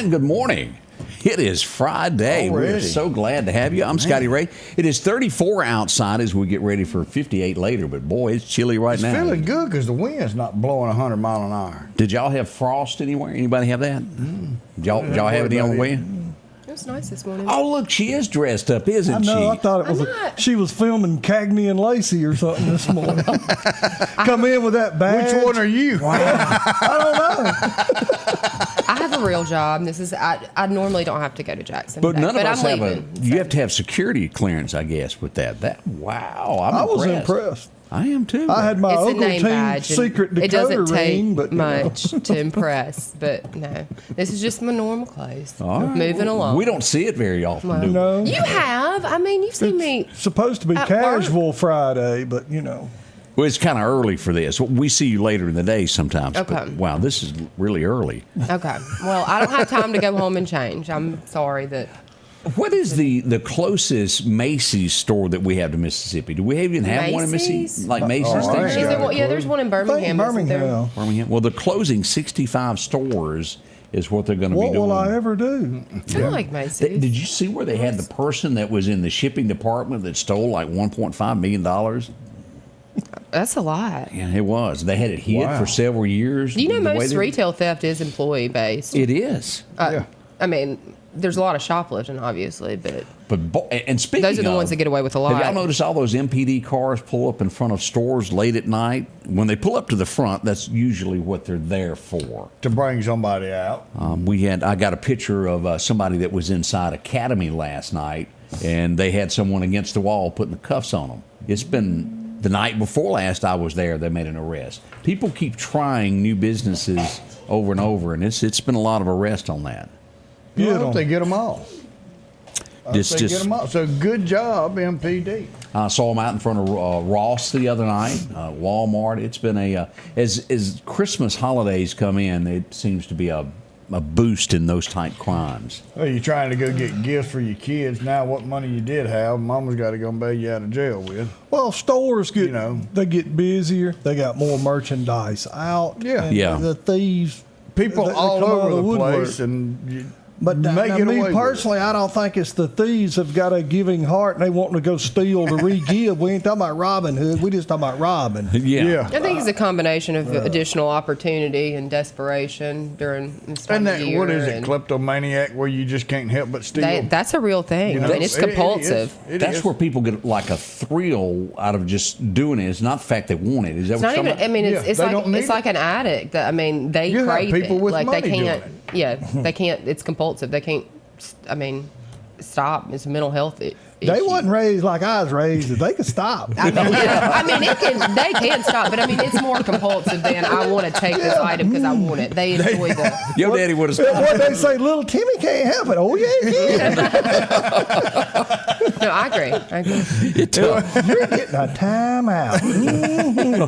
Good morning. It is Friday. Already. We're so glad to have you. I'm Scotty Ray. It is 34 outside as we get ready for 58 later, but boy, it's chilly right now. It's feeling good because the wind's not blowing 100 miles an hour. Did y'all have frost anywhere? Anybody have that? Did y'all have any on the way? It was nice this morning. Oh, look, she is dressed up, isn't she? I know. I thought it was she was filming Cagney and Lacey or something this morning. Come in with that badge. Which one are you? Wow. I don't know. I have a real job. This is I normally don't have to go to Jackson. But none of us I'm have leaving, you have to have security clearance, I guess, with that. Wow, I was impressed. I am too. I had my It's a Ogle name team badge. secret It decoder doesn't take ring, but much to impress. But no, this is just my normal clothes. All right. Moving along. We don't see it very often, Well, do we? No. You have. I mean, you've seen me. It's supposed to be at casual Friday, but you know. Well, it's kind of early for this. We see you later in the day sometimes. Okay. But, wow, this is really early. Okay. Well, I don't have time to go home and change. I'm sorry that. What is the closest Macy's store that we have to Mississippi? Do we even have one in Mississippi? Macy's? Like Macy's? Oh, I ain't Is things? there one? Yeah, there's one in Birmingham. Isn't there? Birmingham. Birmingham? Well, they're closing 65 stores is what they're going to be What doing. will I ever do? I like Macy's. Did you see where they had the person that was in the shipping department that stole like $1.5 million? That's a lot. Yeah, it was. They had it hid Wow. for several years. You know, The way most they- retail theft is employee based. It is. Yeah. I mean, there's a lot of shoplifting, obviously, but And speaking those are the of, ones that get away with a lot. Have y'all noticed all those MPD cars pull up in front of stores late at night? When they pull up to the front, that's usually what they're there for. To bring somebody out. I got a picture of somebody that was inside Academy last night, and they had someone against the wall putting the cuffs on them. It's been the night before last I was there, they made an arrest. People keep trying new businesses over and over, and it's been a lot of arrest on that. I hope they get them all. Just- They get them all. So good job, MPD. I saw them out in front of Ross the other night, Walmart. It's been as Christmas holidays come in, it seems to be a boost in those type crimes. Well, you're trying to go get gifts for your kids. Now, what money you did have, Mama's got to go bail you out of jail with. Well, stores get they get busier. They got more merchandise out. Yeah. and Yeah. The thieves. People they all come out over of the woodwork. place, and But make it me away personally, I don't think it's the thieves have got a giving heart and they want to go steal to re-give. We ain't talking about Robin Hood. We just talking about robbing. Yeah. I think it's a combination of additional opportunity and desperation during this time And of that, year. what is it, and kleptomaniac, where you just can't help but steal? that's a real thing. You know, I mean, it's compulsive. That's where people get like a thrill out of just doing it. It's not the fact they want it. Is that It's what not you're even. I mean, Yeah, it's they like don't need it's like an addict. That I mean, they You have crave people it. with Like money they doing can't. it. Yeah, they can't. It's compulsive. They can't. I mean, stop. It's a mental health issue. They wasn't raised like I was raised. That they could stop. I mean, yeah, I mean, they can stop, but I mean, it's more compulsive than I want to take this item because I want it. They enjoy the. Your daddy would have What they say, little Timmy can't help it. Oh yeah, he can. No, I agree. You're getting a timeout.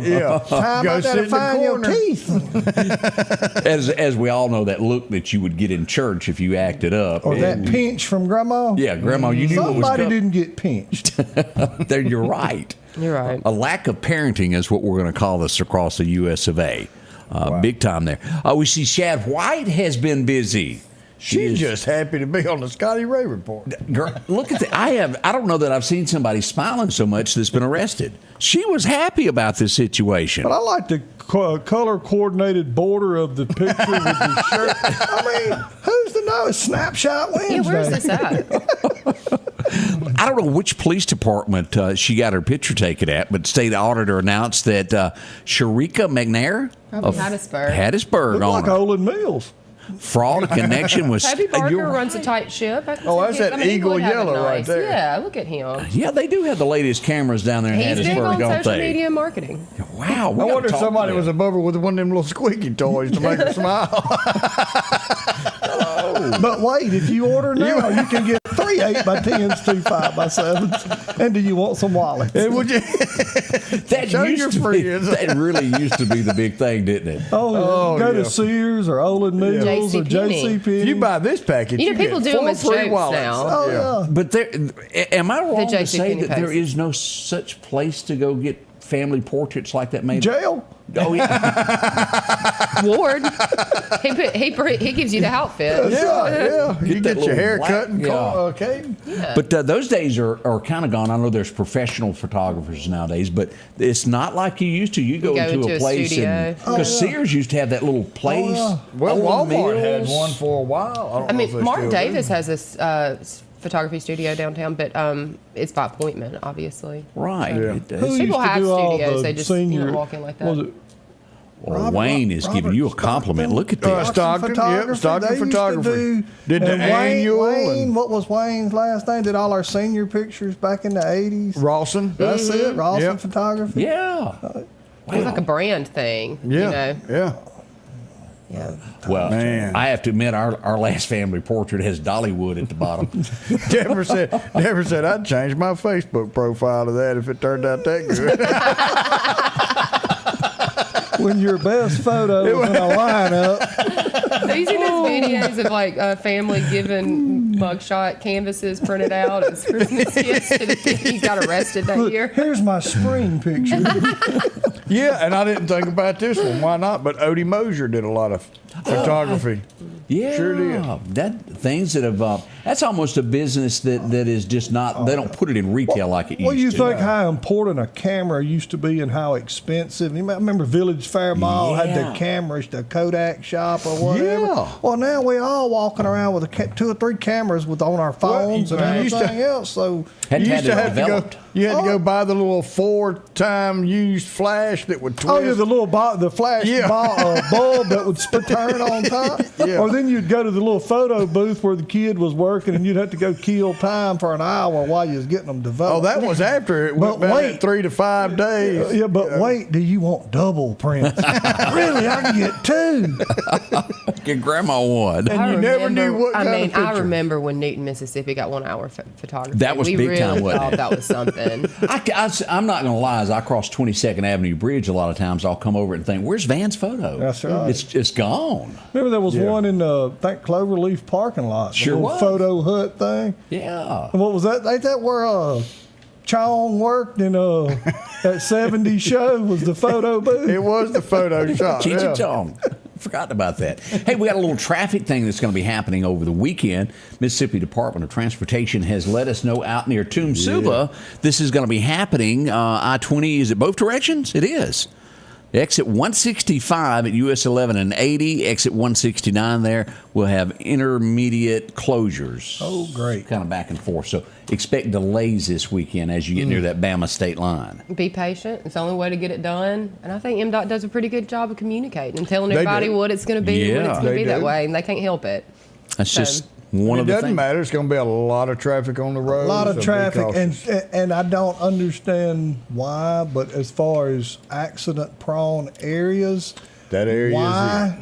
Yeah. Time Go I sit gotta in the find your corner. teeth. as we all know, that look that you would get in church if you acted up. Or that And- pinch from Grandma. Yeah, Grandma, you knew what was Somebody coming. didn't get pinched. There, you're right. You're right. A lack of parenting is what we're going to call this across the U.S. of A. Big time there. We see Shad White has been busy. She's just happy to be on the Scotty Ray Report. Girl, look at I don't know that I've seen somebody smiling so much that's been arrested. She was happy about this situation. But I like the color coordinated border of the picture with the shirt. I mean, who's to know? It's Snapshot Wednesday. Yeah, where's this at? I don't know which police department she got her picture taken at, but state auditor announced that Sharika McNair Probably of Hattiesburg. Hattiesburg Look on like her. Olin Mills. fraud in connection with. Toby Barker You're runs a right. tight ship. I can Oh, see that's him- that I mean, he Eagle would have a Yellow right nice- there. Yeah, look at him. Yeah, they do have the latest cameras down there in He's big Hattiesburg, on don't social they? media marketing. Wow. I we gotta wonder if talk to somebody them. was above her with one of them little squeaky toys to make her smile. But wait, if you order now, you can get 3 8x10s, 2 5x7s. And do you want some wallets? And would you? That Show used your to be, friends. that really used to be the big thing, didn't it? Oh, go yeah. to Sears or Olin Mills or JCPenney. JCPenney. You buy this package. You know, people get do 'em 4 as free jokes wallets. now. Oh, yeah. But there, am I wrong to say JCPenney that there post. is no such place to go get family portraits like that made? Jail? Oh yeah. Ward, he gives you the outfit. Yeah. You that get your little hair black- cut and yeah. okay. But those days are kind of gone. I know there's professional photographers nowadays, but it's not like you used to. You go go into into a a place studio. because Sears used to have that little place. yeah. Well, Olin Walmart had Mills. one for a while. I don't I know if mean, they Mark still Davis do. has this photography studio downtown, but it's by appointment, obviously. Right. Yeah. It does. Who used People to have do all studios, the they just, senior, walk in like that. Was it Well, Wayne is giving you a compliment. Look at this. Stockton, yep, Stockton They used to Photography. do- Did the and annual Wayne, and- what was Wayne's last name? Did all our senior pictures back in the 80s. Rawson. That's it, Rawson Yep. Photography. Yeah. It's like a brand thing, Yeah. you know. Yeah. Yeah. Well, Man. I have to admit, our last family portrait has Dollywood at the bottom. Deborah said I'd change my Facebook profile to that if it turned out that good. When your best photo is in a lineup. Have you seen those videos of like a family giving mugshot canvases printed out as Christmas gifts to the kid who got arrested that Look, year? here's my spring picture. Yeah, and I didn't think about this one. Why not? But Odie Mosier did a lot of photography. Yeah, Sure did. That things that have that's almost a business that is just not. They don't put it in retail like it Well, you used to. think how important a camera used to be and how expensive. You might remember Village Fair Mall had Yeah. the cameras, the Kodak shop or whatever. Yeah. Well, now we all walking around with 2 or 3 cameras on our phones Well, and you used to- everything else. So Had You to used to have it have to go. developed. You had to go buy the little 4-time used flash that would twist. oh yeah, the little the flash Yeah. bulb that would turn on top. Yeah. Or then you'd go to the little photo booth where the kid was working, and you'd have to go kill time for an hour while you was getting them developed. Oh, that was after it went But back wait. at 3 to 5 days. Yeah, but wait, do you want double prints? Really, I can get 2. Get grandma one. And you never knew what kind of I picture. remember when Newton, Mississippi got 1 hour photography. That was we big really time, wasn't thought it? that was something. I'm not going to lie. As I cross 22nd Avenue Bridge, a lot of times I'll come over and think, "Where's Van's photo?" That's right. It's gone. Remember there was Yeah. one in the I think Cloverleaf parking lot. The Sure little was. photo hut thing. Yeah. And what was that? Ain't that where Chong worked in that 70s show? Was the photo booth? It was the photo shop. Cheech Yeah. and Chong. Forgot about that. Hey, we got a little traffic thing that's going to be happening over the weekend. Mississippi Department of Transportation has let us know out near Toom Suba this is going to be happening. I-20 is it both directions? It is. Exit 165 at US 11 and 80. Exit 169 there will have intermediate closures. Oh, great. Kind of back and forth. So expect delays this weekend as you get near that Bama state line. Be patient. It's the only way to get it done. And I think MDOT does a pretty good job of communicating and telling They everybody do. what it's going to be and when Yeah. it's going to They be that do. way. And they can't help it. That's just So- one It of the doesn't things. matter. It's going to be a lot of traffic on the road. A lot of so be traffic, cautious. and I don't understand why, but as far as accident-prone areas, That area is why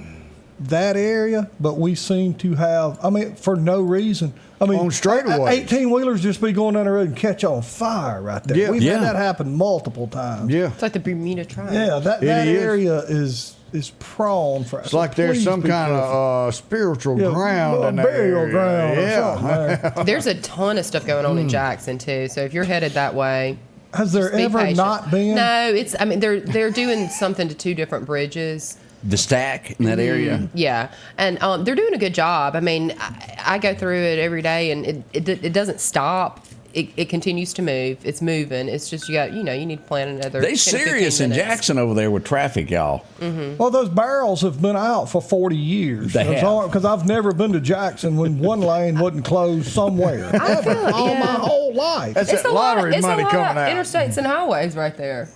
that area? But we seem to have, I mean, for no reason. I mean, On straightaways. 18-wheelers just be going down the road and catch on fire right there. Yeah. We've Yeah. had that happen multiple times. Yeah. It's like the Bermuda Triangle. Yeah, that It is. area is prone for. It's like there's some kind of spiritual ground in that burial area. ground. Yeah. Or something there. There's a ton of stuff going on in Jackson too. So if you're headed that way, Has there just be ever patient. not been? No, it's. I mean, they're doing something to 2 different bridges. The stack in that area. Yeah, and they're doing a good job. I mean, I go through it every day, and it doesn't stop. It continues to move. It's moving. It's just you need to plan another. They 10 or 15 serious in minutes. Jackson over there with traffic, y'all. Well, those barrels have been out for 40 years. They have. Because I've never been to Jackson when one lane wasn't closed somewhere. Ever, all my whole life. That's It's that a lot. lottery It's money a lot coming of out. interstates and highways right there.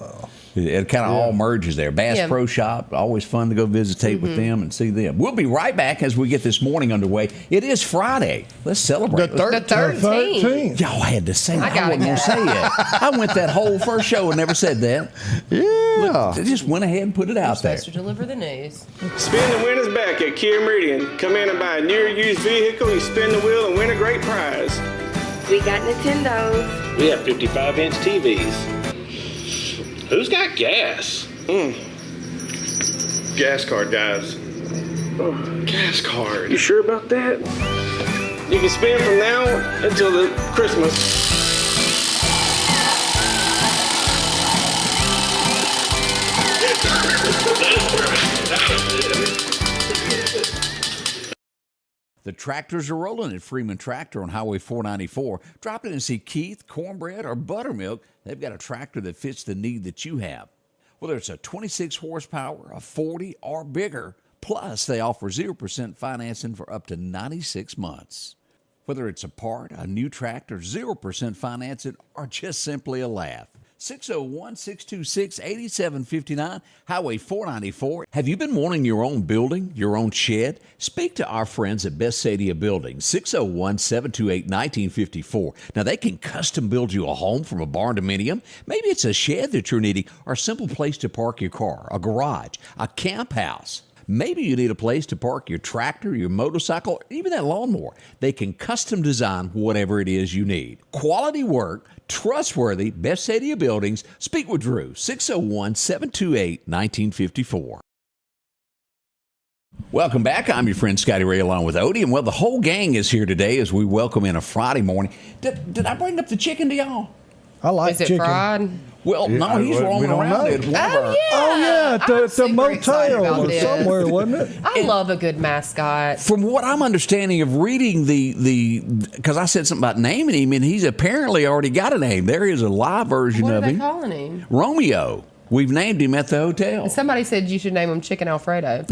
It kind of all merges there. Bass Yeah. Pro Shop, always fun to go visitate with them and see them. We'll be right back as we get this morning underway. It is Friday. Let's celebrate. The 13th. Y'all had to say that. I gotta wasn't going to say it. I went that whole first show and never said that. Yeah. They just went ahead and put it out there. Supposed to deliver the news. Spin the winners back at Kia Meridian. Come in and buy a new or used vehicle, you spin the wheel and win a great prize. We got Nintendos. We have 55-inch TVs. Who's got gas? Gas card, guys. Oh, gas card. You sure about that? You can spin from now until the Christmas. The tractors are rolling at Freeman Tractor on Highway 494. Drop in and see Keith, Cornbread, or Buttermilk. They've got a tractor that fits the need that you have. Whether it's a 26 horsepower, a 40, or bigger. Plus, they offer 0% financing for up to 96 months. Whether it's a part, a new tractor, 0% financing, or just simply a laugh. 601-626-8759, Highway 494. Have you been wanting your own building, your own shed? Speak to our friends at Best Sadia Building, 601-728-1954. Now, they can custom build you a home from a barn dominium. Maybe it's a shed that you're needing, or a simple place to park your car, a garage, a camp house. Maybe you need a place to park your tractor, your motorcycle, or even that lawnmower. They can custom design whatever it is you need. Quality work, trustworthy, Best Sadia Buildings. Speak with Drew, 601-728-1954. Welcome back. I'm your friend Scotty Ray along with Odie. And well, the whole gang is here today as we welcome in a Friday morning. Did I bring up the chicken to y'all? I like Is it chicken. fried? Well, no, he's we roaming don't around know. at one of our- Oh, yeah, I'm at the super excited motel about or this. somewhere, wasn't it? I love a good mascot. From what I'm understanding of reading because I said something about naming him, and he's apparently already got a name. There is a live version What are of they him. calling him? Romeo. We've named him at the hotel. Somebody said you should name him Chicken Alfredo.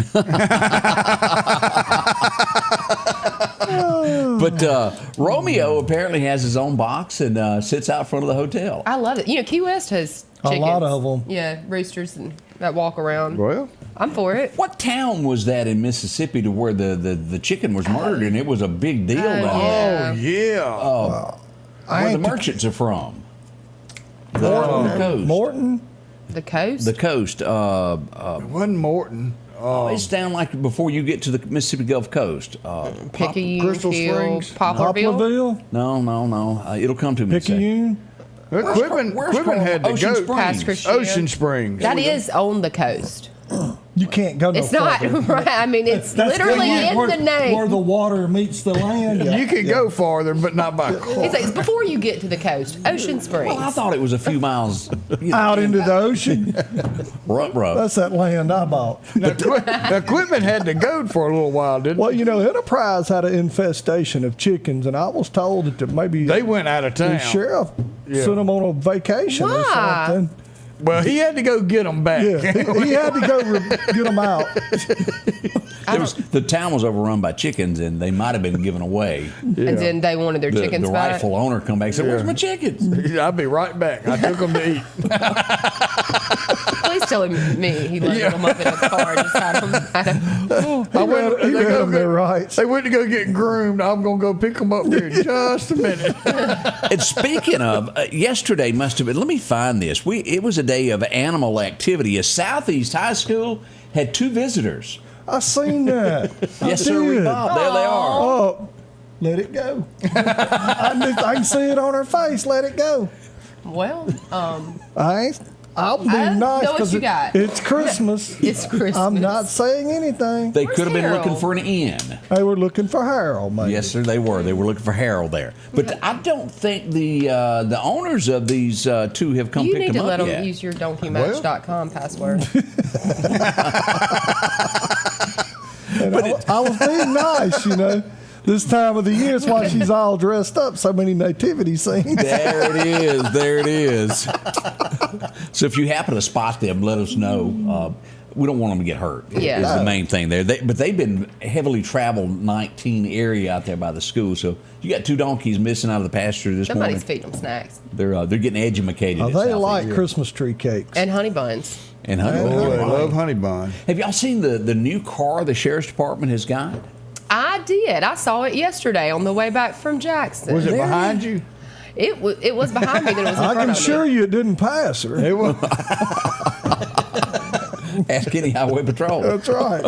But Romeo apparently has his own box and sits out front of the hotel. I love it. You know, Key West has A chickens. lot of 'em. Yeah, roosters and that walk around. Well, I'm for it. What town was that in Mississippi to where the chicken was murdered and it was a big deal down there? yeah. oh, yeah. Where the merchants are from. The coast. Morton? The coast? The coast. It wasn't Morton. It's down like before you get to the Mississippi Gulf Coast. Picayune, Crystal Hill, Springs? Poplarville. Poplarville? No. It'll come to me. in a second. Picayune? Quitman had to Ocean go. Springs? Past Christian. Ocean Springs. That is on the coast. You can't go no It's not further. right. I mean, it's literally in where, the name. Where the water meets the land. You can go farther, but not by car. It's like it's before you get to the coast. Ocean Springs. Well, I thought it was a few miles Out into the ocean. rough. That's that land I bought. Now, Quitman had to go for a little while, didn't Well, you know, Enterprise had an infestation of chickens, and I was told that maybe they? They went out of the town. sheriff sent them on a vacation or Why? something. Well, he had to go get them back. Yeah, he had to go get them out. The town was overrun by chickens, and they might have been given away. And then they wanted their The chickens back. rightful owner come back and said, "Where's my chickens?" I'll be right back. I took them to eat. Please tell him he loaded them up in a car and just had them. He read them their rights. They went to go get groomed. I'm going to go pick them up here in just a minute. And speaking of, yesterday must have been. Let me find this. It was a day of animal activity. A Southeast High School had 2 visitors. I seen that. Yes, sir, we did. Bob. There they are. Oh, let it go. I can see it on her face. Let it go. Well, I'll be I nice know what because you got. it's Christmas. it's Christmas. I'm not saying anything. They could have been Harold? looking for an inn. They were looking for Harold, maybe. Yes, sir, they were. They were looking for Harold there. But I don't think the owners of these 2 have come You pick need to them let up them yet. use your donkeymatch.com password. And I was being nice, you know. This time of the year is why she's all dressed up. So many nativity scenes. There it is. There it is. So if you happen to spot them, let us know. we don't want them to get hurt. Yeah. Is the main thing there. But they've been heavily traveled 19 area out there by the school. So you got 2 donkeys missing out of the pasture this Somebody's morning. feeding them snacks They're getting educated. at They Southeast. like Christmas tree cakes. and honey buns. And honey. Oh, I love honey bun. Have y'all seen the new car the sheriff's department has got? I did. I saw it yesterday on the way back from Jackson. Was it behind you? It was behind me. Then it was in I front can of assure me. you it didn't pass her. It was. Ask any highway patrol. That's right.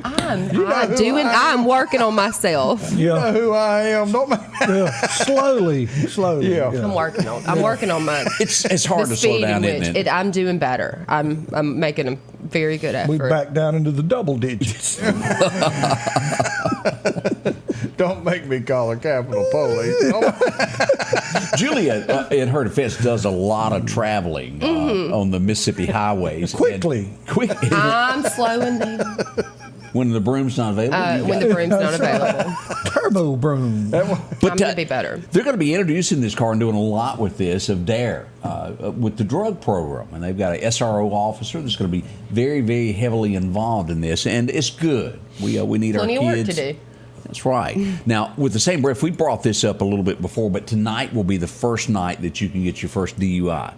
I'm working on myself. You know Yeah, who I am. Don't make yeah. Slowly. Yeah. I'm working on my. It's hard the to slow speed down, in which isn't it? I'm doing better. I'm making a very good effort. We back down into the double digits. Don't make me call a Capitol Police. Julia, in her defense, does a lot of traveling on the Mississippi highways. Quickly. Quick. I'm slowing down When the broom's not available. when the broom's not available. Turbo broom. I'm gonna be better. They're going to be introducing this car and doing a lot with this of DARE, with the drug program. And they've got an SRO officer that's going to be very, very heavily involved in this. And it's good. We need Plenty our of kids. work to do. That's right. Now, with the same breath, we brought this up a little bit before, but tonight will be the first night that you can get your first DUI.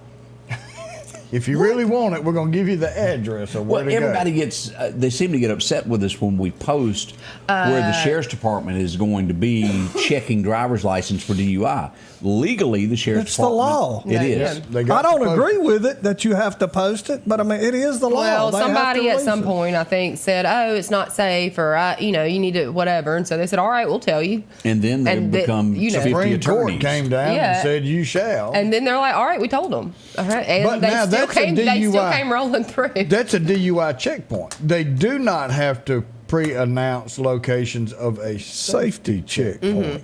If you really want it, we're going to give you the address of where Well, to everybody go. gets, they seem to get upset with us when we post where the sheriff's department is going to be checking driver's license for DUI. Legally, the sheriff's It's the department. law. It Yeah, is. yeah. They got I don't to post agree it. with it that you have to post it, but I mean, it is the law. Well, They have to somebody at release some it. point, I think, said, "Oh, it's not safe," or you need to whatever. And so they said, "All right, we'll tell you." And then they become 50 Supreme Court attorneys. came down Yeah. and said you shall. And then they're like, "All right, we told them." All right, and But now they that's a still DUI. came rolling through. That's a DUI checkpoint. They do not have to pre-announce locations of a safety checkpoint.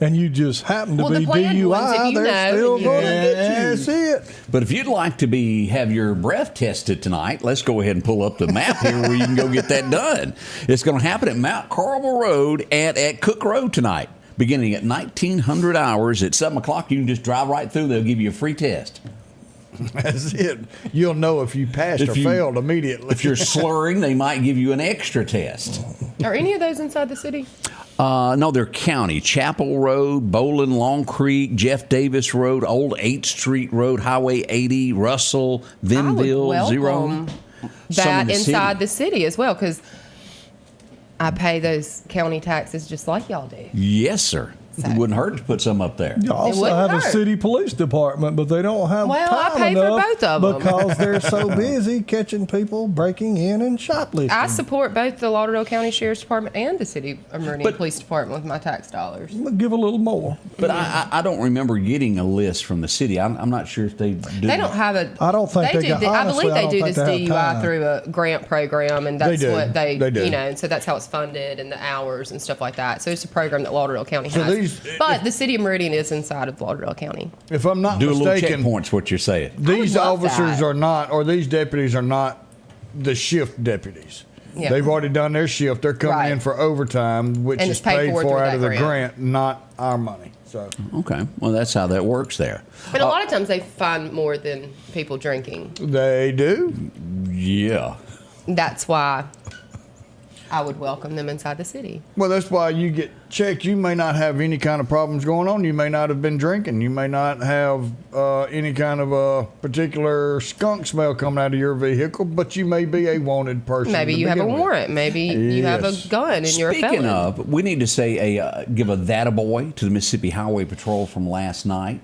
And you just happen to Well, the be planned ones, DUI, if you they're know, still and going to get you. That's it. But if you'd like to have your breath tested tonight, let's go ahead and pull up the map here where you can go get that done. It's going to happen at Mount Carmel Road and at Cook Road tonight, beginning at 1900 hours at 7 o'clock. You can just drive right through. They'll give you a free test. That's it. You'll know if you passed If or you- failed immediately. If you're slurring, they might give you an extra test. Are any of those inside the city? No, they're county. Chapel Road, Bolin, Long Creek, Jeff Davis Road, Old 8th Street Road, Highway 80, Russell, Vinville, I would Zero. welcome Some in that the inside city. the city as well, because I pay those county taxes just like y'all do. Yes, sir. It wouldn't hurt to put some up there. You also wouldn't have a hurt. city police department, but they don't have Well, I time pay for enough both of 'em. because they're so busy catching people breaking in and shoplifting. I support both the Lauderdale County Sheriff's Department and the City of Meridian But- Police Department with my tax dollars. Give a little more. But I don't remember getting a list from the city. I'm not sure if they do. They don't have a. I don't think they got- I honestly, believe I they don't do think this they have DUI time. through a grant program, and that's do. what They do. and so that's how it's funded and the hours and stuff like that. So it's a program that Lauderdale County So has. these- but the City of Meridian is inside of Lauderdale County. If I'm not do a little mistaken, checkpoints. What you're saying? these I would love officers that. are not, or these deputies are not the shift deputies. Yeah. They've already done their shift. They're coming Right. in for overtime, which And is it's paid paid for for through out that of the grant. grant, not our money. So Okay. Well, that's how that works there. But a lot of times they find more than people drinking. they do. Yeah. That's why I would welcome them inside the city. Well, that's why you get checked. You may not have any kind of problems going on. You may not have been drinking. You may not have any kind of a particular skunk smell coming out of your vehicle, but you may be a wanted person. Maybe to you have a begin with. warrant. Maybe you have a Yes. gun and you're a Speaking felon. of, we need to say give a that-a-boy to the Mississippi Highway Patrol from last night.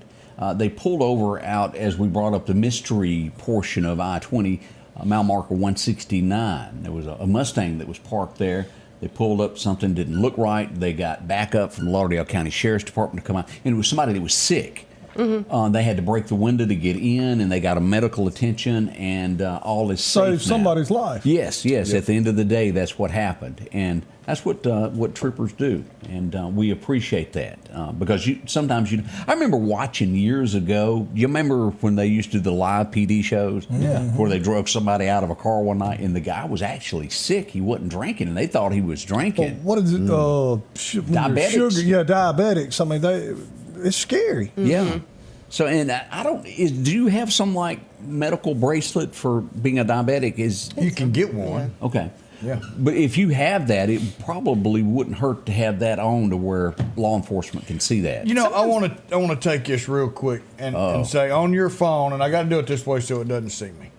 They pulled over out as we brought up the mystery portion of I-20, mile marker 169. There was a Mustang that was parked there. They pulled up, something didn't look right. They got backup from the Lauderdale County Sheriff's Department to come out, and it was somebody that was sick. They had to break the window to get in, and they got a medical attention, and all is safe Save now. somebody's life. Yes. At the end of the day, that's what happened, and that's what troopers do, and we appreciate that because sometimes I remember watching years ago. You remember when they used to do the live PD shows, where they drove somebody out of a car one night, and the guy was actually sick. He wasn't drinking, and they thought he was drinking. What is it? When you're Diabetics. Sugar, yeah, diabetics. I mean, it's scary. Yeah. So, and do you have some like medical bracelet for being a diabetic? You can get one. Okay. Yeah. But if you have that, it probably wouldn't hurt to have that on to where law enforcement can see that. You know, I want to take this real quick and say on your phone, and I got to do it this way so it doesn't see me.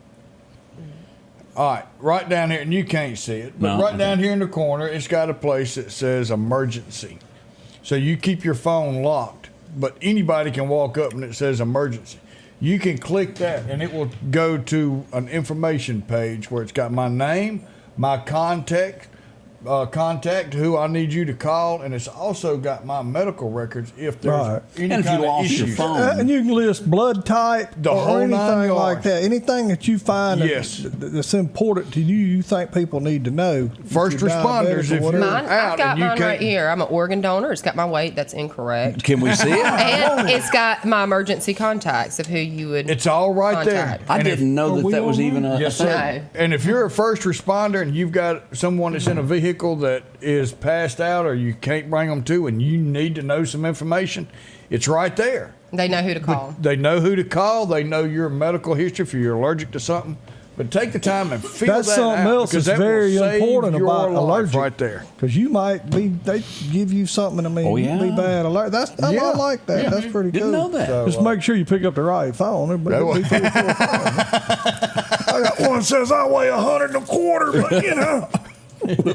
All right down here, and you can't see it, but down here in the corner, it's got a place that says emergency. So you keep your phone locked, but anybody can walk up and it says emergency. You can click that, and it will go to an information page where it's got my name, my contact, who I need you to call, and it's also got my medical records if there's any and if kind you of lost your issues. phone. And you can list blood type The or whole nine anything like yards. that. Anything that you find Yes. that's important to you, you think people need to know. First If you're responders, diabetic or if you're whatever. Mine, out I've got and you mine right can't- here. I'm an organ donor. It's got my weight. That's incorrect. Can we see it? And it's got my emergency contacts of who you would. It's all right there. Contact. I And if- didn't know Are that we that was on even there? a Yes, thing. sir. No. And if you're a first responder and you've got someone that's in a vehicle that is passed out or you can't bring them to and you need to know some information, it's right there. They know who to call. They know who to call. They know your medical history if you're allergic to something. But take the time and fill That's that something out else because that's that will very save important your about life allergic. right there. Because you might be, they give you something, Oh, yeah. be bad alert. I Yeah. like that. Yeah. That's pretty Didn't cool. know that. So, Just make sure you pick up the right phone. Everybody be pretty cool. I got one that says I weigh 125, but you know.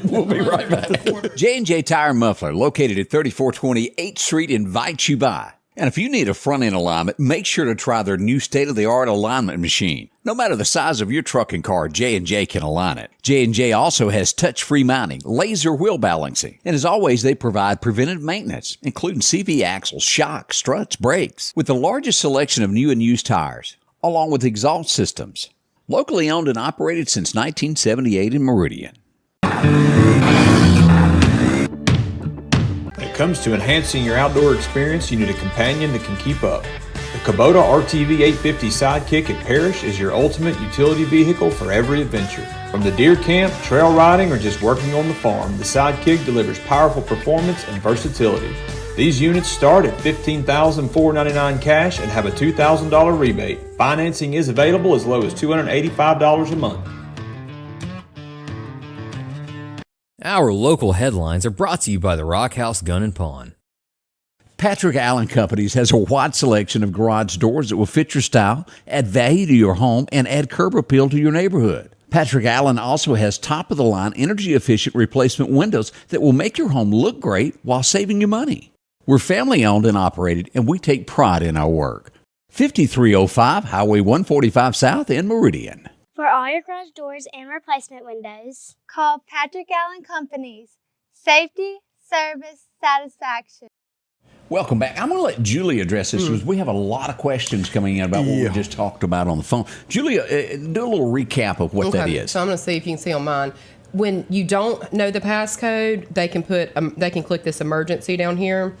We'll be right back. J&J Tire Muffler, located at 3420 8th Street, invites you by. And if you need a front-end alignment, make sure to try their new state-of-the-art alignment machine. No matter the size of your truck and car, J&J can align it. J&J also has touch-free mounting, laser wheel balancing, and as always, they provide preventive maintenance, including CV axles, shocks, struts, brakes, with the largest selection of new and used tires, along with exhaust systems. Locally owned and operated since 1978 in Meridian. When it comes to enhancing your outdoor experience, you need a companion that can keep up. The Kubota RTV 850 Sidekick at Parrish is your ultimate utility vehicle for every adventure. From the deer camp, trail riding, or just working on the farm, the Sidekick delivers powerful performance and versatility. These units start at $15,499 cash and have a $2,000 rebate. Financing is available as low as $285 a month. Our local headlines are brought to you by the Rock House Gun and Pawn. Patrick Allen Companies has a wide selection of garage doors that will fit your style, add value to your home, and add curb appeal to your neighborhood. Patrick Allen also has top-of-the-line, energy-efficient replacement windows that will make your home look great while saving you money. We're family-owned and operated, and we take pride in our work. 5305 Highway 145 South in Meridian. For all your garage doors and replacement windows, call Patrick Allen Companies. Safety, service, satisfaction. Welcome back. I'm going to let Julie address this because we have a lot of questions coming in about what we just talked about on the phone. Julia, do a little recap of what that is. So I'm going to see if you can see on mine. When you don't know the passcode, they can click this emergency down here,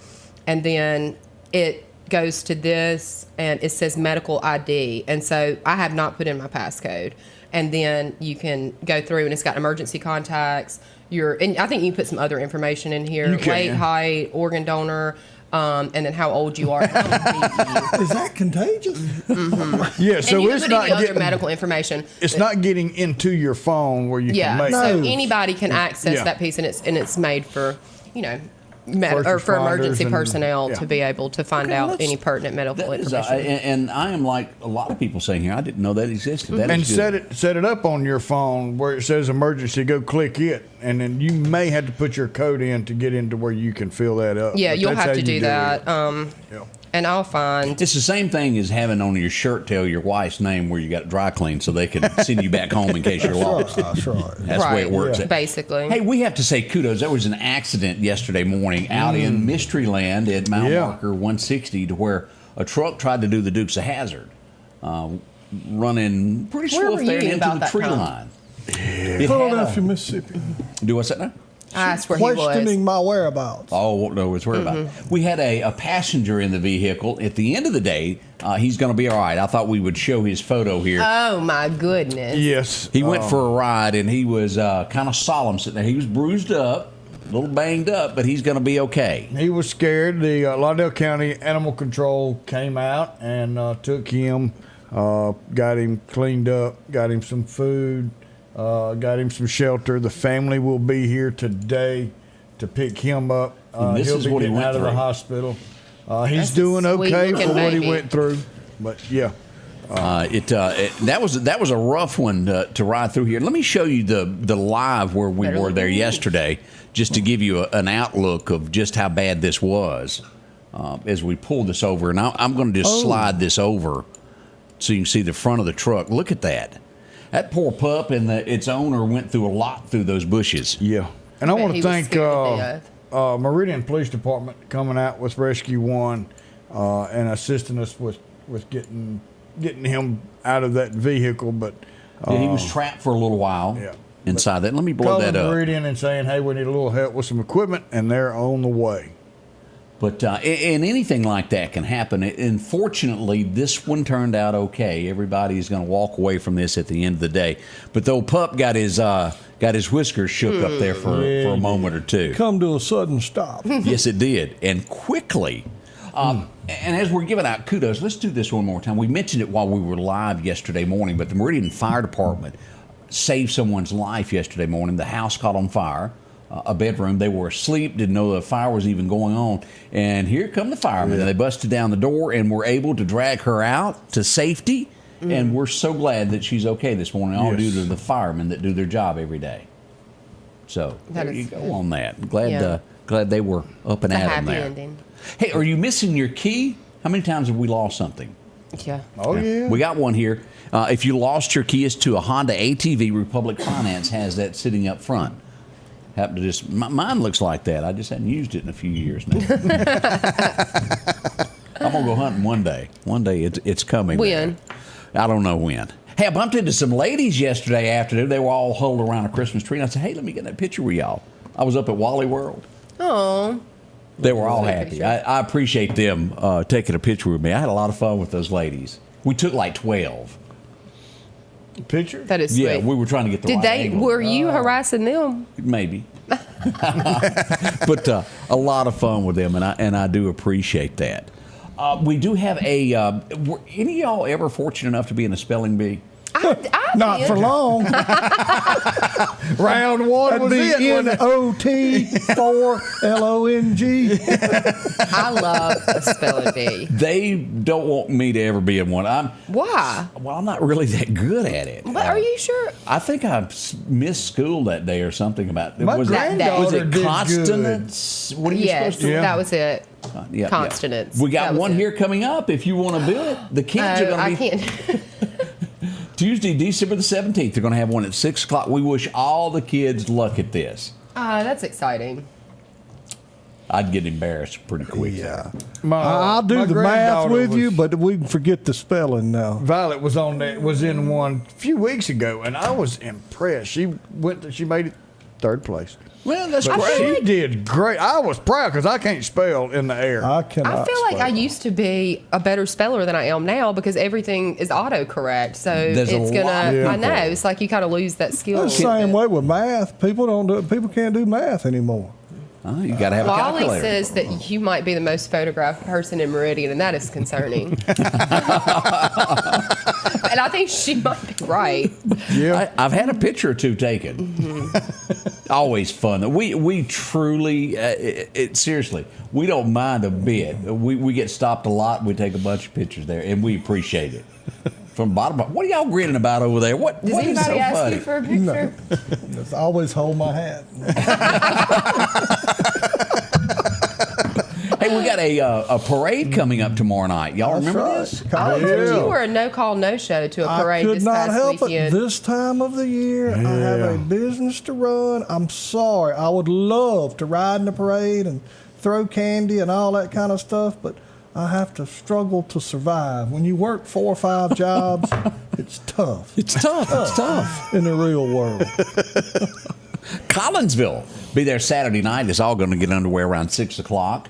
and then it goes to this, and it says medical ID. And so I have not put in my passcode. And then you can go through, and it's got emergency contacts. And I think you can put some other information in here: weight, height, organ donor. And then how old you are. Is that contagious? Mm-hmm. Yeah, so and you it's can put not any other getting medical information. It's not getting into your phone where you can make. So anybody can access Yeah. that piece, and it's made for First for responders emergency and- any yeah. to be able to find out any pertinent medical That is, information. and I am like a lot of people saying here, I didn't know that existed. That And is good. set it up on your phone where it says emergency. Go click it, and then you may have to put your code in to get into where you can fill that up. Yeah, But you'll that's have how to you do that. it. And I'll find. It's the same thing as having on your shirt tell your wife's name where you got dry cleaned so they can send you back home in case you're lost. That's right. That's the way it works. Basically. Hey, we have to say kudos. There was an accident yesterday morning out in Mystery Land at mile marker 160 to where a truck tried to do the Dukes of Hazzard, running pretty Where swift were there you into about the that tree time? line. It had Philadelphia, Mississippi. do what's that now? I asked where he was. Questioning my whereabouts. Oh, no, it's worried about. We had a passenger in the vehicle. At the end of the day, he's going to be all right. I thought we would show his photo here. Oh my goodness. Yes, He went for a ride, and he was kind of solemn sitting there. He was bruised up, little banged up, but he's going to be okay. He was scared. The Lauderdale County Animal Control came out and took him, got him cleaned up, got him some food, got him some shelter. The family will be here today to pick him up. And this He'll is be what he getting went out of the through. hospital. He's That's a doing okay sweet-looking for what he baby. went through. But yeah. That was a rough one to ride through here. Let me show you the live where we were there yesterday, just to give you an outlook of just how bad this was as we pulled this over. And I'm going to just slide this over so you can see the front of the truck. Look at that. That poor pup and its owner went through a lot through those bushes. Yeah. And I bet want he to was thank scared to Meridian Police Department coming out with Rescue 1 and assisting us with getting him out of that vehicle. But Yeah, he was trapped for a little while inside that. Let me blow that calling up. Meridian and saying, hey, we need a little help with some equipment, and they're on the way. But and anything like that can happen. And fortunately, this one turned out okay. Everybody's going to walk away from this at the end of the day. But the old pup got his whiskers shook up there for a moment or two. Come to a sudden stop. Yes, it did, and quickly. And as we're giving out kudos, let's do this one more time. We mentioned it while we were live yesterday morning, but the Meridian Fire Department saved someone's life yesterday morning. The house caught on fire, a bedroom. They were asleep, didn't know the fire was even going on. And here come the firemen. They busted down the door and were able to drag her out to safety. And we're so glad that she's okay this morning, all due to the firemen that do their job every day. So there you go on that. Glad they were up and It's a at 'em happy there. ending. Hey, are you missing your key? How many times have we lost something? Yeah. Oh, yeah. We got one here. If you lost your key, it's to a Honda ATV. Republic Finance has that sitting up front. Happened to just mine looks like that. I just hadn't used it in a few years now. I'm gonna go hunting one day. One day it's coming. When? I don't know when. Hey, I bumped into some ladies yesterday afternoon. They were all huddled around a Christmas tree, and I said, "Hey, let me get that picture with y'all." I was up at Wally World. Oh. They were all happy. I appreciate them taking a picture with me. I had a lot of fun with those ladies. We took like 12. Picture? That is sweet. Yeah, we were trying to get the Did right they? angle. Were you harassing them? Maybe. But a lot of fun with them, and I do appreciate that. We do have were any of y'all ever fortunate enough to be in a spelling bee? I Not did. for long. Round one That'd was be it, wasn't it? NOT4LONG. I love a spelling bee. They don't want me to ever be in one. Why? I'm not really that good at it. But are you sure? I think I missed school that day or something about it. My Was granddaughter it did consonants? What are you Yes, supposed to do? that was it. Yeah, Consonants. We got That was one it. here coming up if you want to do it. The kids are going I to be can't. Tuesday, December the 17th. They're going to have one at 6 o'clock. We wish all the kids luck at this. That's exciting. I'd get embarrassed pretty quick. Yeah. My I'll do the math granddaughter with you, was- but we can forget the spelling now. Violet was on that, was in one a few weeks ago, and I was impressed. She made it third place. Well, that's But great. she did great. I was proud because I can't spell in the air. I cannot. I feel like I spell. used to be a better speller than I am now because everything is autocorrect. So There's a it's lot gonna. of I know people. it's like you kind of lose that skill. It's the same way with math. People can't do math anymore. Oh, you got to have a Wally calculator. says that you might be the most photographed person in Meridian, and that is concerning. And I think she might be right. Yeah. I've had a picture or two taken. Always fun. We truly, seriously, we don't mind a bit. We get stopped a lot. We take a bunch of pictures there, and we appreciate it. From the bottom of, what are y'all grinning about over there? What Does is anybody so ask funny? you for a picture? Just always hold my hat. Hey, we got a parade coming up tomorrow night. Y'all That's remember right. this? Oh, Yeah. you were a no-call, no-show to a parade I could this not past help weekend. it. This time of the year, I have a business to run. I'm sorry. I would love to ride in the parade and throw candy and all that kind of stuff, but I have to struggle to survive. When you work 4 or 5 jobs, it's tough It's tough. It's tough. in the real world. Collinsville be there Saturday night. It's all going to get underway around 6 o'clock.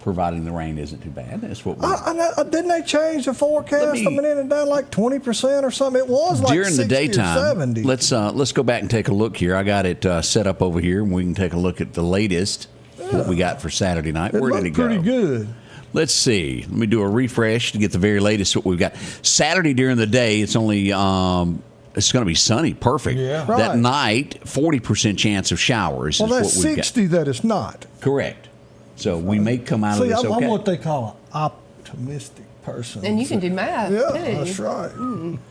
providing the rain isn't too bad. That's what we Didn't they change the forecast? I mean, it down like 20% or something. It was like during 60 the daytime. or 70. Let's go back and take a look here. I got it set up over here, and we can take a look at the latest. What we got for Saturday night. Where did it go? Pretty good. Let's see. Let me do a refresh to get the very latest what we've got. Saturday during the day, it's only it's going to be sunny. Perfect. Yeah. That Right. night, 40% chance of showers. Well, is that's what we've 60 that it's not. got. Correct. So we may come out of See, this I'm okay. what they call an optimistic person. And you can do math, Yeah, too. that's right.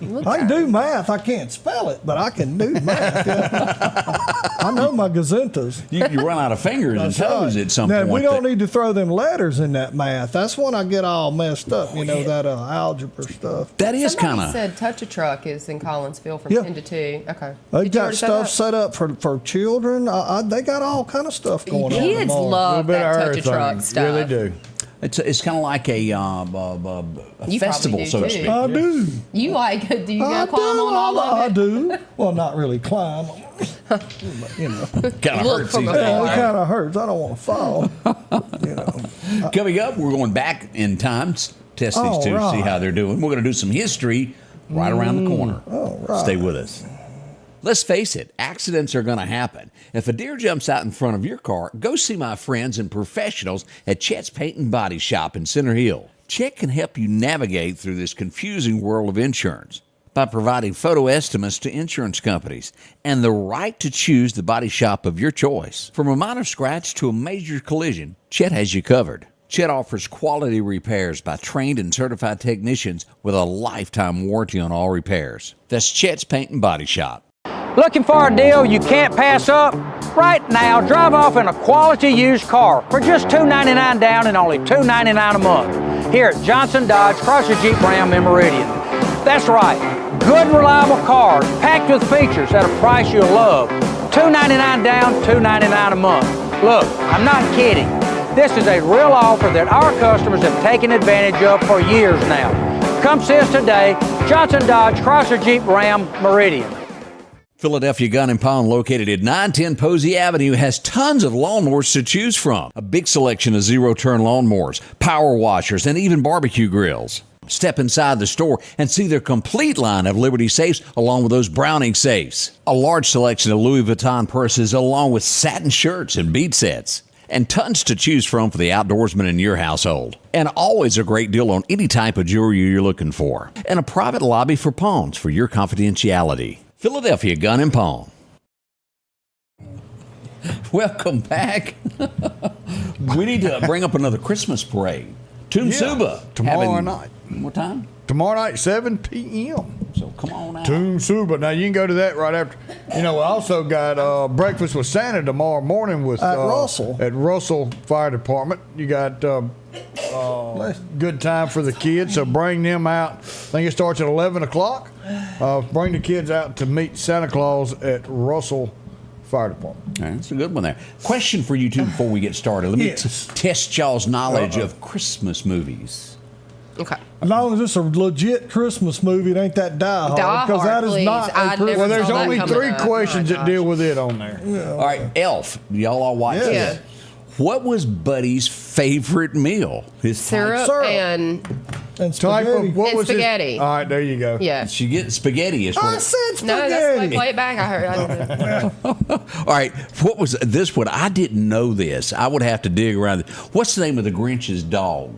Look I can at do it. math. I can't spell it, but I can do math. Yeah. I know my gazentas. You run out of fingers and That's toes right. at some now, point. we don't need to throw them letters in that math. That's when I get all messed up, that algebra stuff. That is Somebody kind of. said Touch a Truck is in Collinsville from Yeah. 10 to 2. Okay. They Did you got already set stuff up? set up for children. They got all kind of stuff going on. Kids tomorrow. love bit that of Touch a Truck everything. stuff. Yeah, they do. It's kind of like a You festival, probably do, so to too. speak. I do. You like, do you I go climb on all I of it? do. Well, not really climb. But, Kind of Look hurts from these afar. Yeah, days. it kind of hurts. I don't want to fall. Coming up, we're going back in time to test these All two, right. see how they're doing. We're going to do some history right around the corner. All right. Stay with us. Let's face it, accidents are going to happen. If a deer jumps out in front of your car, go see my friends and professionals at Chet's Paint and Body Shop in Center Hill. Chet can help you navigate through this confusing world of insurance by providing photo estimates to insurance companies and the right to choose the body shop of your choice. From a minor scratch to a major collision, Chet has you covered. Chet offers quality repairs by trained and certified technicians with a lifetime warranty on all repairs. That's Chet's Paint and Body Shop. Looking for a deal you can't pass up? Right now, drive off in a quality used car for just $299 down and only $299 a month here at Johnson Dodge Chrysler Jeep Ram in Meridian. That's right, good reliable cars packed with features at a price you'll love. $299 down, $299 a month. Look, I'm not kidding. This is a real offer that our customers have taken advantage of for years now. Come see us today, Johnson Dodge Chrysler Jeep Ram Meridian. Philadelphia Gun and Pawn, located at 910 Posey Avenue, has tons of lawnmowers to choose from. A big selection of zero-turn lawnmowers, power washers, and even barbecue grills. Step inside the store and see their complete line of Liberty safes along with those Browning safes. A large selection of Louis Vuitton purses along with satin shirts and bead sets. And tons to choose from for the outdoorsman in your household. And always a great deal on any type of jewelry you're looking for. And a private lobby for pawns for your confidentiality. Philadelphia Gun and Pawn. Welcome back. We need to bring up another Christmas parade. Suba. Tomorrow night. What time? Tomorrow night, 7 p.m. So come on out. Toon Suba. Now, you can go to that right after. We also got Breakfast with Santa tomorrow morning with At Russell. At Russell Fire Department. You got good time for the kids, so bring them out. I think it starts at 11 o'clock. Bring the kids out to meet Santa Claus at Russell Fire Department. All right, that's a good one there. Question for you two before we get started. Let me test y'all's knowledge of Christmas movies. Okay. As long as it's a legit Christmas movie, it ain't that Die Hard. Because that is please. not I a never Christmas Well, there's saw that only coming 3 up. questions Oh, my that deal with it on there. All right, Elf. Y'all all watch Yeah. this. What was Buddy's favorite meal? His Syrup Syrup. and And Type spaghetti. of what And was his- spaghetti. All right, there you go. yeah. She gets spaghetti. Is what I it- said No, that's spaghetti. like, play it back. I heard. All right, what was this one? I didn't know this. I would have to dig around. What's the name of the Grinch's dog?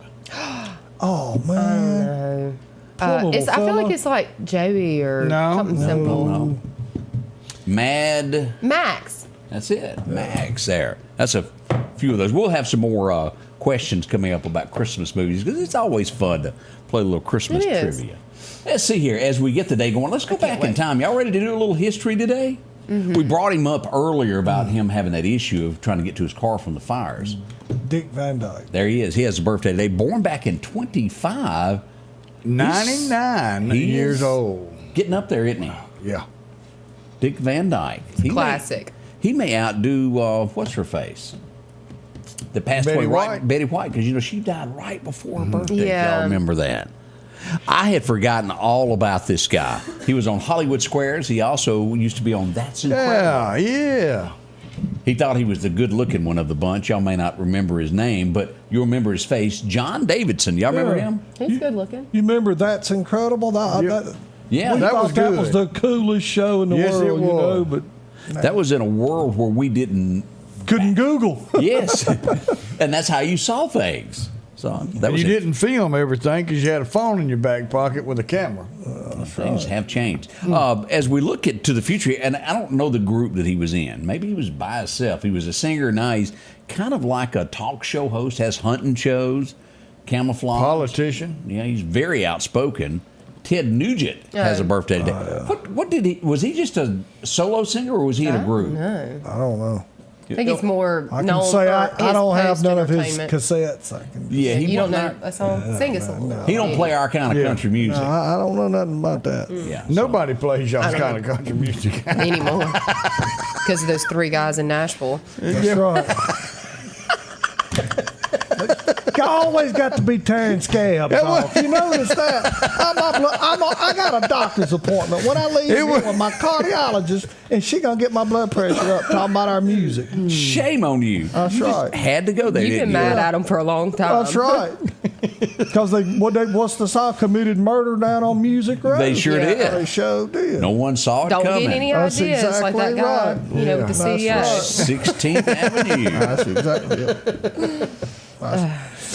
Oh, man. Poor I little feel fella. like it's like Joey or No, something no, simple. No. Mad. Max. That's it. Max there. That's a few of those. We'll have some more questions coming up about Christmas movies because it's always fun to play a little Christmas It is. trivia. Let's see here. As we get the day going, let's go back in time. Y'all ready to do a little history today? Mm-hmm. We brought him up earlier about him having that issue of trying to get to his car from the fires. Dick Van Dyke. There he is. He has a birthday today. Born back in 25. 99 He years is old. Getting up there, isn't he? Yeah. Dick Van Dyke. Classic. He may outdo, what's her face? The passed Betty away, right? White. Betty White, because, she died right before her birthday. Yeah. Y'all remember that. I had forgotten all about this guy. He was on Hollywood Squares. He also used to be on That's Incredible. Yeah, yeah. He thought he was the good-looking one of the bunch. Y'all may not remember his name, but you'll remember his face. John Davidson. Y'all remember him? He's good looking. You remember That's Incredible? Yeah, we that thought was that good. was the coolest show in the Yes, it world, you know, was. but that was in a world where we didn't. couldn't Google. Yes, and that's how you saw things. So that And was you it. didn't film everything because you had a phone in your back pocket with a camera. Things have changed. As we look to the future, and I don't know the group that he was in. Maybe he was by himself. He was a singer. Now he's kind of like a talk show host, has hunting shows, camouflage. Politician. Yeah, he's very outspoken. Ted Nugent has a birthday today. What did he? Was he just a solo singer, or was he in a group? No. I don't know. I think he's more I can known say for I don't have none of his post-entertainment. cassettes. I can. Yeah, You don't know not- a song? Sing us a little. He don't play our kind of country music. No, I don't know nothing about that. Yeah, so- Nobody plays y'all's kind of country music. Anymore. Because of those 3 guys in Nashville. That's right. You always got to be tearing scabs off. You notice that? I got a doctor's appointment. When I leave here with my cardiologist, and she gonna get my blood pressure up talking about our music. Shame on you. That's You just right. had to go there. You've didn't been you? mad at him for a long time. That's right. Because what's the song? Committed murder down on Music Road. They sure Yeah. did. They sure did. No one saw it Don't coming. get any That's ideas like that exactly guy, right. you know, with the That's CEO. right. 16th Avenue. That's exactly it.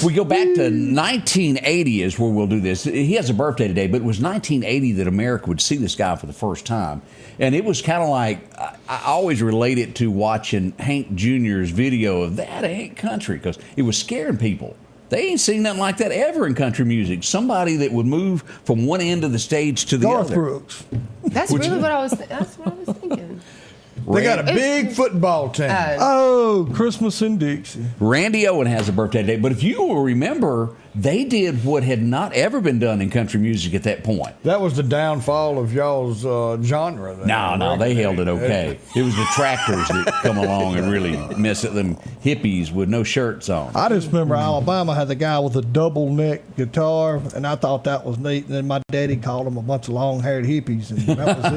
We go back to 1980 is where we'll do this. He has a birthday today, but it was 1980 that America would see this guy for the first time. And it was kind of like, I always relate it to watching Hank Jr.'s video of That Ain't Country, because it was scaring people. They ain't seen nothing like that ever in country music. Somebody that would move from one end of the stage to the Garth other. Brooks. That's really what I was thinking. They got a big football team. Oh, Christmas in Dixie. Randy Owen has a birthday today, but if you will remember, they did what had not ever been done in country music at that point. That was the downfall of y'all's genre. Then. No, they held it okay. It was the tractors that come along and really mess at them hippies with no shirts on. I just remember Alabama had the guy with a double neck guitar, and I thought that was neat. And then my daddy called them a bunch of long haired hippies, and that was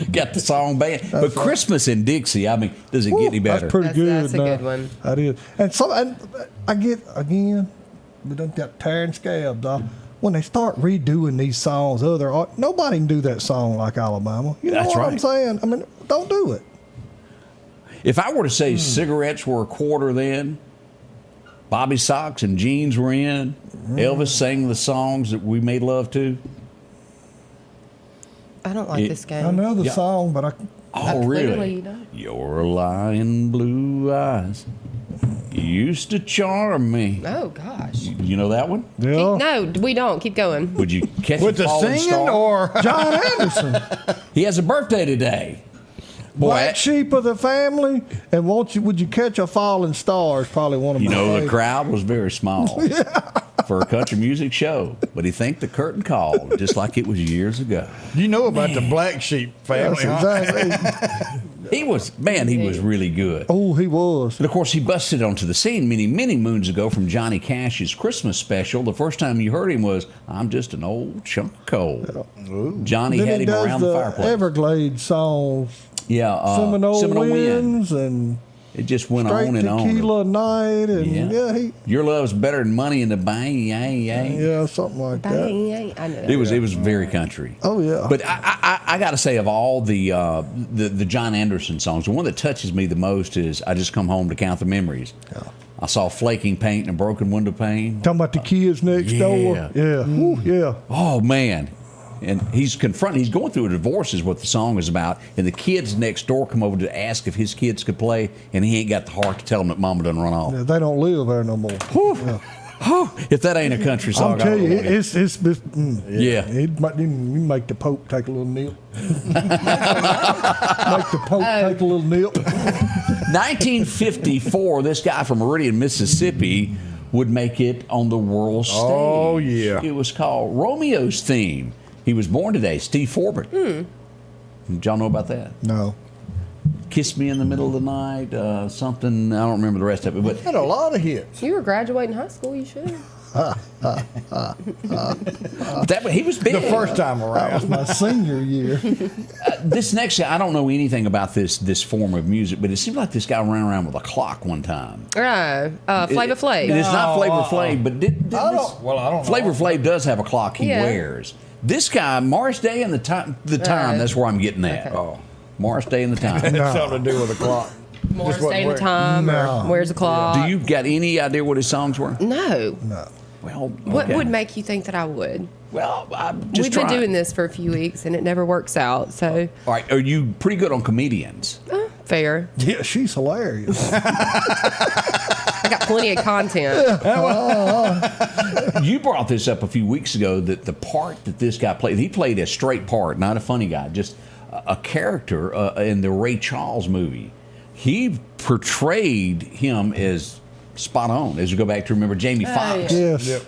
it. Got the song band. But Christmas in Dixie, I mean, does it get any better? That's pretty good. That's a now. good one. That is. And I get, again, we done got tearing scabs off. When they start redoing these songs, nobody can do that song like Alabama. You know That's what I'm right. saying? I mean, don't do it. If I were to say cigarettes were a quarter then, Bobby socks and jeans were in, Elvis sang the songs that we made love to. I don't like this game. I know the Yeah. song, but Oh, clearly really? you don't. Your lying blue eyes used to charm me. Oh, gosh. You know that one? yeah. No, we don't. Keep going. Would you catch With a the falling singing star? or John Anderson, He has a birthday today. Boy, black sheep of the family, and would you catch a falling star is probably one of you my know, the favorites. crowd was very small for a country music show, but he thanked the curtain call just like it was years ago. you know about the Black Sheep family? That's huh? exactly. He was really good. Oh, he was. And of course, he busted onto the scene many, many moons ago from Johnny Cash's Christmas special. The first time you heard him was, "I'm just an old chunk of coal." Johnny Then had he him does around the fireplace. Everglades songs, Yeah, Seminole Wind. Winds, and It just went Straight on and on. Tequila Night, and Your love's better than money in the bank. yeah, something like that. Bang, I know that. It was very country. Oh yeah. But I got to say, of all the John Anderson songs, the one that touches me the most is "I Just Come Home to Count the Memories." Yeah. I saw flaking paint and a broken window pane. Talking about the kids next door. Yeah. Ooh, yeah. Oh man. And he's going through a divorce is what the song is about. And the kids next door come over to ask if his kids could play, and he ain't got the heart to tell them that mama done run off. Yeah, they don't live there no more. Yeah. If that ain't a country song, I'll tell you, I don't know what it's Yeah. You make the Pope take a little nip. Make the Pope take a little nip. 1954, this guy from Meridian, Mississippi, would make it on the world stage. Oh, yeah. It was called Romeo's Theme. He was born today, Steve Forbert. Did y'all know about that? No. Kiss Me in the Middle of the Night, something, I don't remember the rest of it. But Had a lot of hits. You were graduating high school. You should. He was big The first time around. My senior year. This next guy, I don't know anything about this form of music, but it seemed like this guy ran around with a clock one time. Flavor Flav. It's not Flavor Flav, but I don't know. Flavor Flav does have a clock he Yeah. wears. This guy, Morris Day and the time. That's where I'm getting at. Okay. Oh. Morris Day and the time. It's something to do with a clock. More Just what- stay in the where- time. No. Or where's the clock? Do you got any idea what his songs were? No. Well, What okay. would make you think that I would? Well, I'm just We've been trying. doing this for a few weeks and it never works out. So All right, are you pretty good on comedians? fair. Yeah, she's hilarious. I got plenty of content. You brought this up a few weeks ago that the part that this guy played, he played a straight part, not a funny guy, just a character in the Ray Charles movie. He portrayed him as spot on. As you go back to remember Jamie Foxx, Yes. Yep.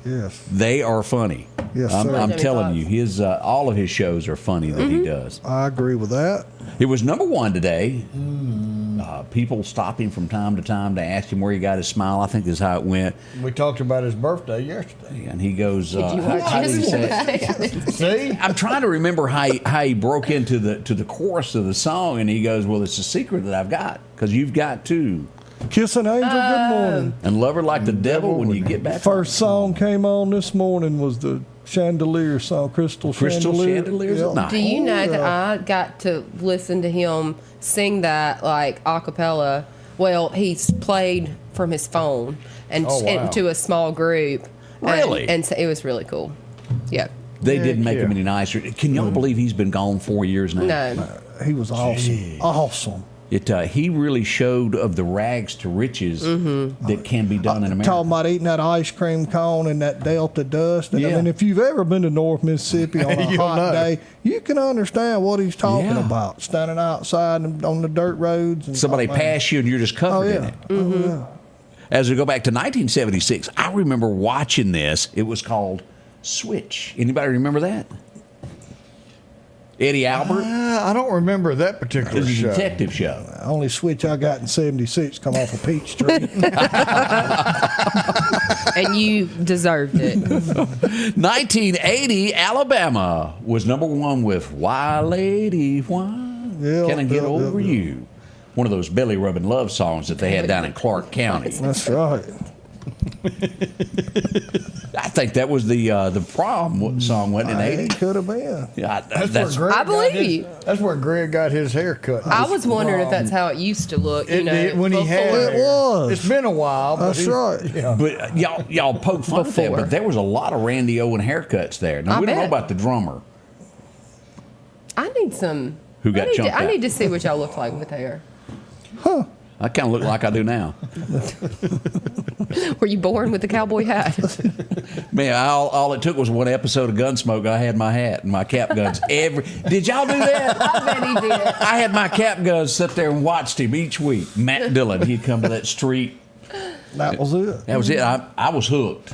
Yes. they are funny. Yes, I'm sir. Jamie telling Foxx. you, his all of his shows are funny that he does. I agree with that. It was #1 today. People stopping from time to time to ask him where he got his smile. I think is how it went. We talked about his birthday yesterday. And he goes, Did you watch how did he this say it? See? I'm trying to remember how he broke into the chorus of the song, and he goes, "Well, it's a secret that I've got, because you've got to, Kiss an Angel, good morning. and love her like the devil when you get back." First song came on this morning was the Chandelier song, Crystal Chandeliers at night. Do you know that yeah. I got to listen to him sing that like a cappella? Well, he's played from his phone and Oh, wow. to a small group. Really? And so it was really cool. Yeah. They didn't make yeah. him any nicer. Can y'all believe he's been gone 4 years now? No. He was awesome. Awesome. He really showed of the rags to riches that can be done in America. Talking about eating that ice cream cone and that Delta dust. And I Yeah. mean, if you've ever been to North Mississippi on a You'll hot know. day, you can understand what he's talking Yeah. about. Standing outside on the dirt roads. And Somebody pass you and you're just Oh, covered in yeah. it. Oh, yeah. As we go back to 1976, I remember watching this. It was called Switch. Anybody remember that? Eddie Albert. I don't remember that It particular was a show. detective show. The only switch I got in 76 come off of Peachtree. And you deserved it. 1980, Alabama was #1 with Why Lady, Why Yeah, Can I Get yeah, Over yeah. You? One of those belly rubbing love songs that they had down in Clark County. That's right. I think that was the prom song, wasn't it, in It 80? could have been. Yeah, That's where Greg I believe got his- you. That's where Greg got his hair cut. I was wondering if that's how it used to look, you It know, did when he had before. It hair. was. It's been a while. But That's he- right. Yeah. But y'all poke fun at that, Before. but there was a lot of Randy Owen haircuts there. Now, I we don't know bet. about the drummer. I need some. Who got chunked I out? need to see what y'all look like with hair. I kind of look like I do now. Were you born with the cowboy hat? Man, all it took was one episode of Gunsmoke. I had my hat and my cap guns. Did y'all do that? I bet he did. I had my cap guns sit there and watched him each week. Matt Dillon, he'd come to that street. That was it. That was it. I was hooked.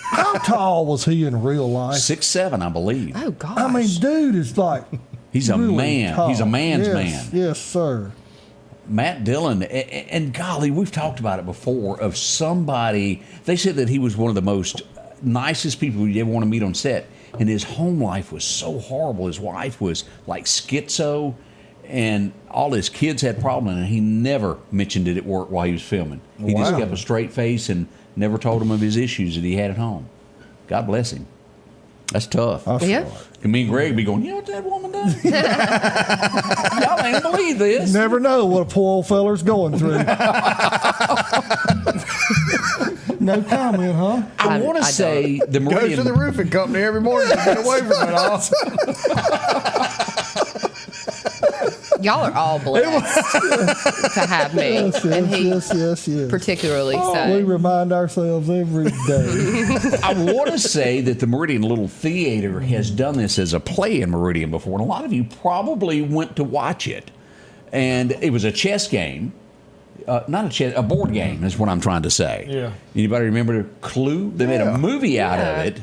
How tall was he in real life? 6'7", I believe. Oh, gosh. I mean, dude is like. He's a really man. tall. He's a man's Yes, man. Yes, sir. Matt Dillon, and golly, we've talked about it before, of somebody, they said that he was one of the most nicest people you ever want to meet on set, and his home life was so horrible. His wife was like schizo, and all his kids had problems, and he never mentioned it at work while he was filming. He just Wow. kept a straight face and never told him of his issues that he had at home. God bless him. That's tough. Yeah. And me and Greg be going, you know what that woman does? Y'all ain't believe this. Never know what a poor old feller's going through. No comment, huh? I want I to say the Goes to Meridian. the roofing company every morning to get away from it all. Y'all are all blessed to have me. Yes, and he yes. particularly We so. remind ourselves every day. I want to say that the Meridian Little Theater has done this as a play in Meridian before, and a lot of you probably went to watch it. And it was a chess game. A board game is what I'm trying to say. Yeah. Anybody remember Clue? They made Yeah. a movie out Yeah. of it.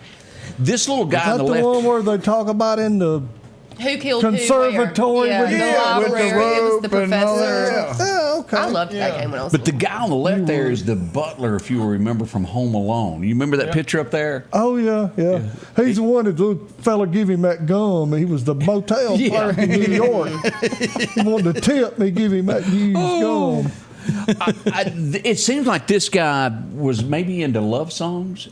This little guy Is on that the the left. one where they talk about in the Who killed Conservatory who? with Yeah, the- the Yeah, with the library. It was the rope and all professor. that. Yeah, okay. I loved that game when I was But the little. guy on the left there is the butler, if you will remember from Home Alone. You remember that picture up there? Oh yeah. He's the one that the fella give him that gum. He was the motel clerk in New York. He wanted to tip me, give him that used gum. It seems like this guy was maybe into love songs.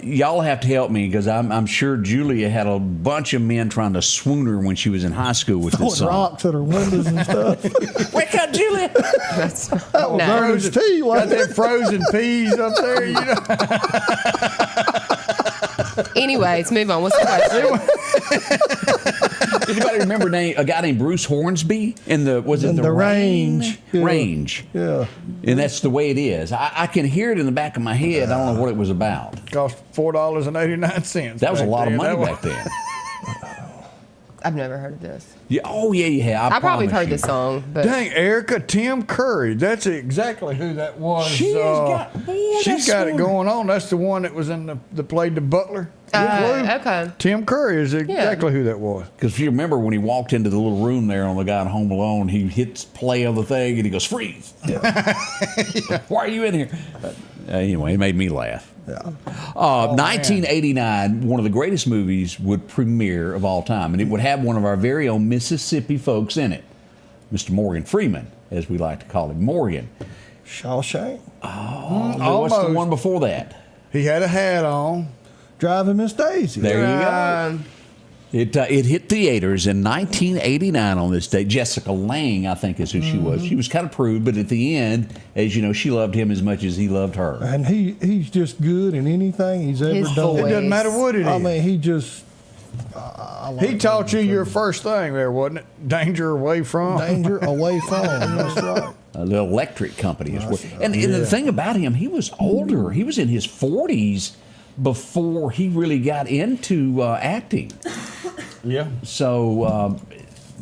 Y'all have to help me because I'm sure Julia had a bunch of men trying to swoon her when she was in high school with this Throwing song. rocks at her windows and stuff. Wake up, Julia! That was No. Ernest T. Got Wasn't them it? frozen peas up there, you know. Anyways, move on. What's the question? Anybody remember a guy named Bruce Hornsby in the Range? Yeah. Range. Yeah. And that's the way it is. I can hear it in the back of my head. I don't know what it was about. Cost $4.89. That was a back lot of then. money That back then. I've never heard of this. Yeah. Oh yeah, you have. I probably promise heard you. this song, but Dang, Erica, Tim Curry. That's exactly who that was. She has got. Boy, She's that's got it smart. going on. That's the one that was in that played the butler. Clue. okay. Tim Curry is exactly who that was. Because if you remember when he walked into the little room there on the guy in Home Alone, he hits play on the thing and he goes, freeze. Why are you in here? Anyway, it made me laugh. Yeah. 1989, one of the greatest movies would premiere of all time, and it would have one of our very own Mississippi folks in it, Mr. Morgan Freeman, as we like to call him, Morgan. Shawshank. Oh, what's the almost. one before that? He had a hat on. Driving Miss Daisy. There you go. It hit theaters in 1989 on this day. Jessica Lange, I think, is who she was. She was kind of prude, but at the end, as you know, she loved him as much as he loved her. And he's just good in anything he's ever His done. It voice. doesn't matter what it is. I mean, he just. He taught you your first thing there, wasn't it? Danger away from. Danger away from. That's right. The electric company is what. And the thing about him, he was older. He was in his 40s before he really got into acting. Yeah. So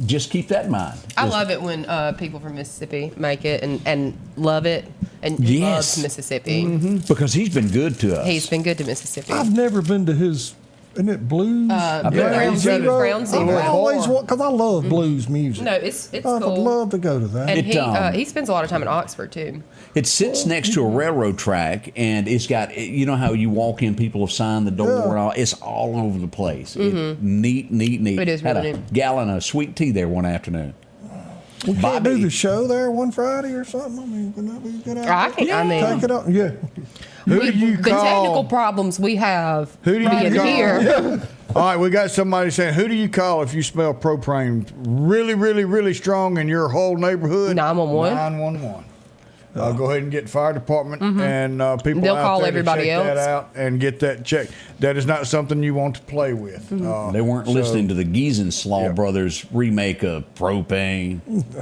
just keep that in mind. I love it when people from Mississippi make it and love it and Yes. loves Mississippi. Because he's been good to us. He's been good to Mississippi. I've never been to his. Isn't it blues? bet Ground he's Zero. Ground I Zero. always want because I love blues music. No, it's I'd cool. love to go to that. And It, he spends a lot of time in Oxford too. It sits next to a railroad track, and it's got, you know how you walk in, people have signed the door, and all, it's all over the place. Neat. It is Had really a neat. gallon of sweet tea there one afternoon. We can't Bobby. do the show there one Friday or something. I mean, can that be a good idea? I can. I mean, Take it up. Yeah. Who do you the call? technical problems we have Who do you being call? here. All right, we got somebody saying, who do you call if you smell propane really, really, really strong in your whole neighborhood? 911. 911. Go ahead and get the fire department and people They'll out call there everybody to check that else. out and get that checked. That is not something you want to play with. They weren't listening to the Giesenslaw brothers remake of propane.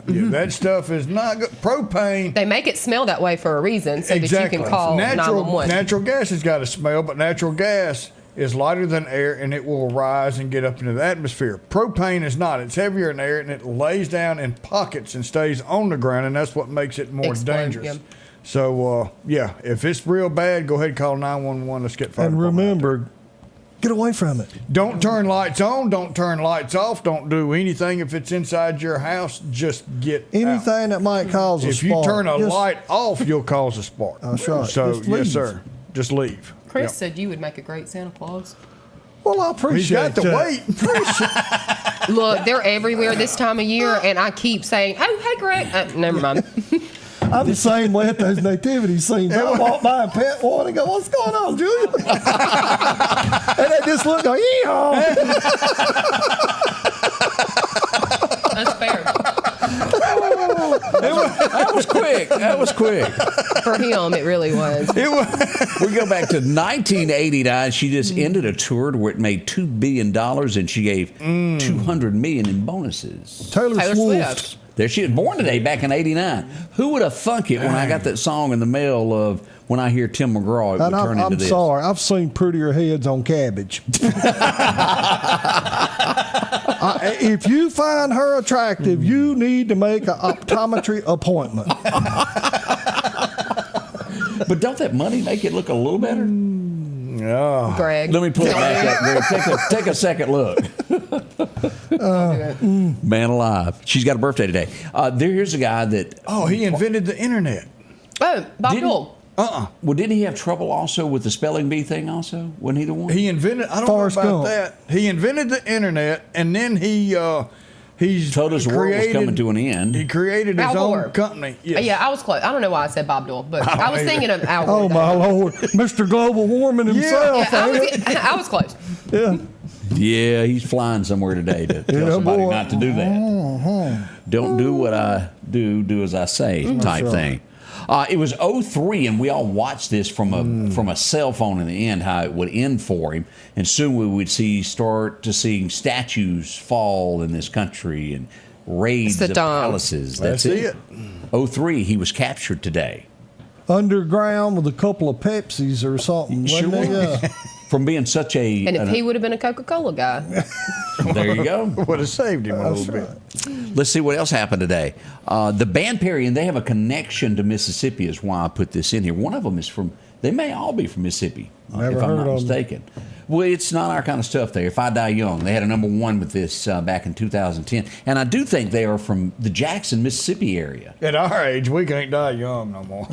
Yeah, that stuff is not good. Propane. They make it smell that way for a reason, so that you can call 911. Natural gas has got a smell, but natural gas is lighter than air and it will rise and get up into the atmosphere. Propane is not. It's heavier in air and it lays down in pockets and stays on the ground, and that's what makes it more Explode, dangerous. yeah. So, if it's real bad, go ahead and call 911. Let's get fire And department out remember, get away from it. there. Don't turn lights on. Don't turn lights off. Don't do anything if it's inside your house. Just get out. Anything that might cause a If spark. you turn a just- light off, you'll cause a spark. That's right. So, Just yes, leave. sir. Just leave. Chris Yep. said you would make a great Santa Claus. Well, I He's appreciate got to that. wait. Look, they're everywhere this time of year, and I keep saying, "Oh, hey, Greg." Never mind. I'm the same way at those nativity scenes. I walk by and pet one and go, "What's going on, Julia?" And they just look like, "Yeehaw!" That's fair. That was quick. That was quick. For him, it really was. We go back to 1989. She just ended a tour where it made $2 billion, and she gave $200 million in bonuses. Taylor Taylor Swift. Swift. There she was born today, back in '89. Who would have thunk it when I got that song in the mail of when I hear Tim McGraw, it would And turn into I'm this. sorry, I've seen prettier heads on cabbage. If you find her attractive, you need to make an optometry appointment. But don't that money make it look a little better? Oh. Greg. Let me pull it back up, Greg. Take a second look. Man alive. She's got a birthday today. Here's a guy that... Oh, he invented the internet. Oh, Bob Dole. Well, didn't he have trouble also with the spelling bee thing also? Wasn't he the one? He invented, I don't Forrest know about Gump. that. He invented the internet, and then he's told us the world was coming to an end. He created his Al Gore. own company. Yes. Yeah, I was close. I don't know why I said Bob Dole, but I was thinking of Al Gore. Oh, my Lord. Mr. Global Warming himself. Yeah, I was close. Yeah. Yeah, he's flying somewhere today to tell somebody boy. not to do that. Don't do what I do as I say type thing. It was 0-3, and we all watched this from a cell phone in the end, how it would end for him. And soon we would start to see statues fall in this country and raids of palaces. That's it. 0-3, he was captured today. Underground with a couple of Pepsis or something. Sure wasn't he? was. Yeah. From being such a... And if he would have been a Coca-Cola guy. There you go. Would have saved him a little bit. Let's see what else happened today. The Band Perry, and they have a connection to Mississippi is why I put this in here. One of them is from... They may all be from Mississippi, Never if I'm heard not of mistaken. Well, it's not our kind of stuff there. If I Die Young, they had a #1 with this back in 2010. And I do think they are from the Jackson, Mississippi area. At our age, we can't die young no more.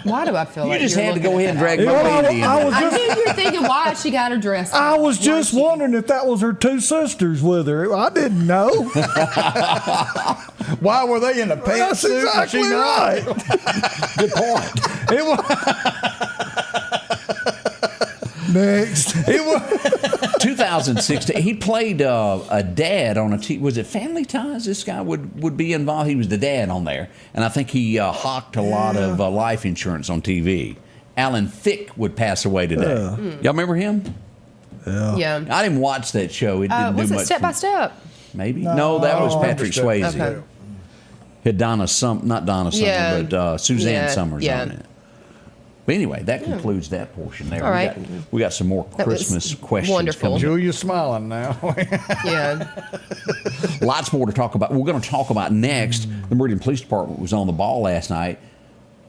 Why do I feel You like just you're had to looking go at ahead and that? drag my baby in. I knew you were thinking why she got her dress. I was just wondering if that was her two sisters with her. I didn't know. Why were they in a That's pantsuit? exactly and she right. not? Good point. It was. Next. It was 2016. He played a dad on was it Family Ties? This guy would be involved. He was the dad on there, and I think he hawked a lot of life insurance on TV. Alan Thicke would pass away today. Y'all remember him? Yeah. I didn't watch that show. It didn't do Was much. it Step by Step? Maybe no, that was Patrick Swayze. Okay. Had not Donna Summer, Yeah. but Suzanne Yeah, Summers yeah. on it. But anyway, that concludes that portion there. All right. We got some more That was Christmas questions wonderful. coming. Julia's smiling now. Yeah. Lots more to talk about. We're going to talk about next. The Meridian Police Department was on the ball last night.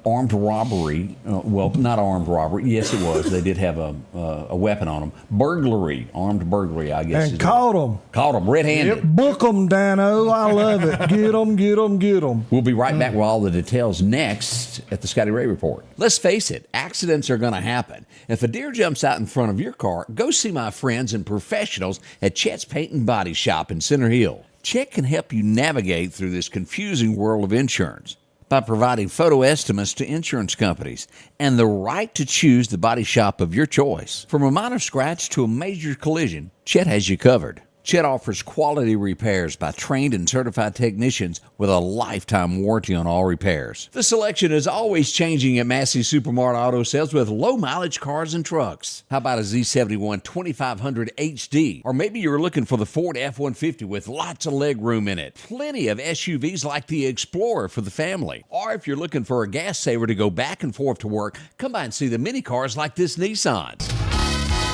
Armed robbery. Well, not armed robbery. Yes, it was. They did have a weapon on them. Burglary. Armed burglary, I guess. And caught them. Caught them red-handed. Book them, Dano. I love it. Get them, get them, get them. We'll be right back with all the details next at the Scotty Ray Report. Let's face it, accidents are going to happen. If a deer jumps out in front of your car, go see my friends and professionals at Chet's Paint and Body Shop in Center Hill. Chet can help you navigate through this confusing world of insurance by providing photo estimates to insurance companies and the right to choose the body shop of your choice. From a minor scratch to a major collision, Chet has you covered. Chet offers quality repairs by trained and certified technicians with a lifetime warranty on all repairs. The selection is always changing at Massey Supermart Auto Sales with low-mileage cars and trucks. How about a Z71 2500 HD? Or maybe you're looking for the Ford F-150 with lots of leg room in it. Plenty of SUVs like the Explorer for the family. Or if you're looking for a gas saver to go back and forth to work, come by and see the mini cars like this Nissan.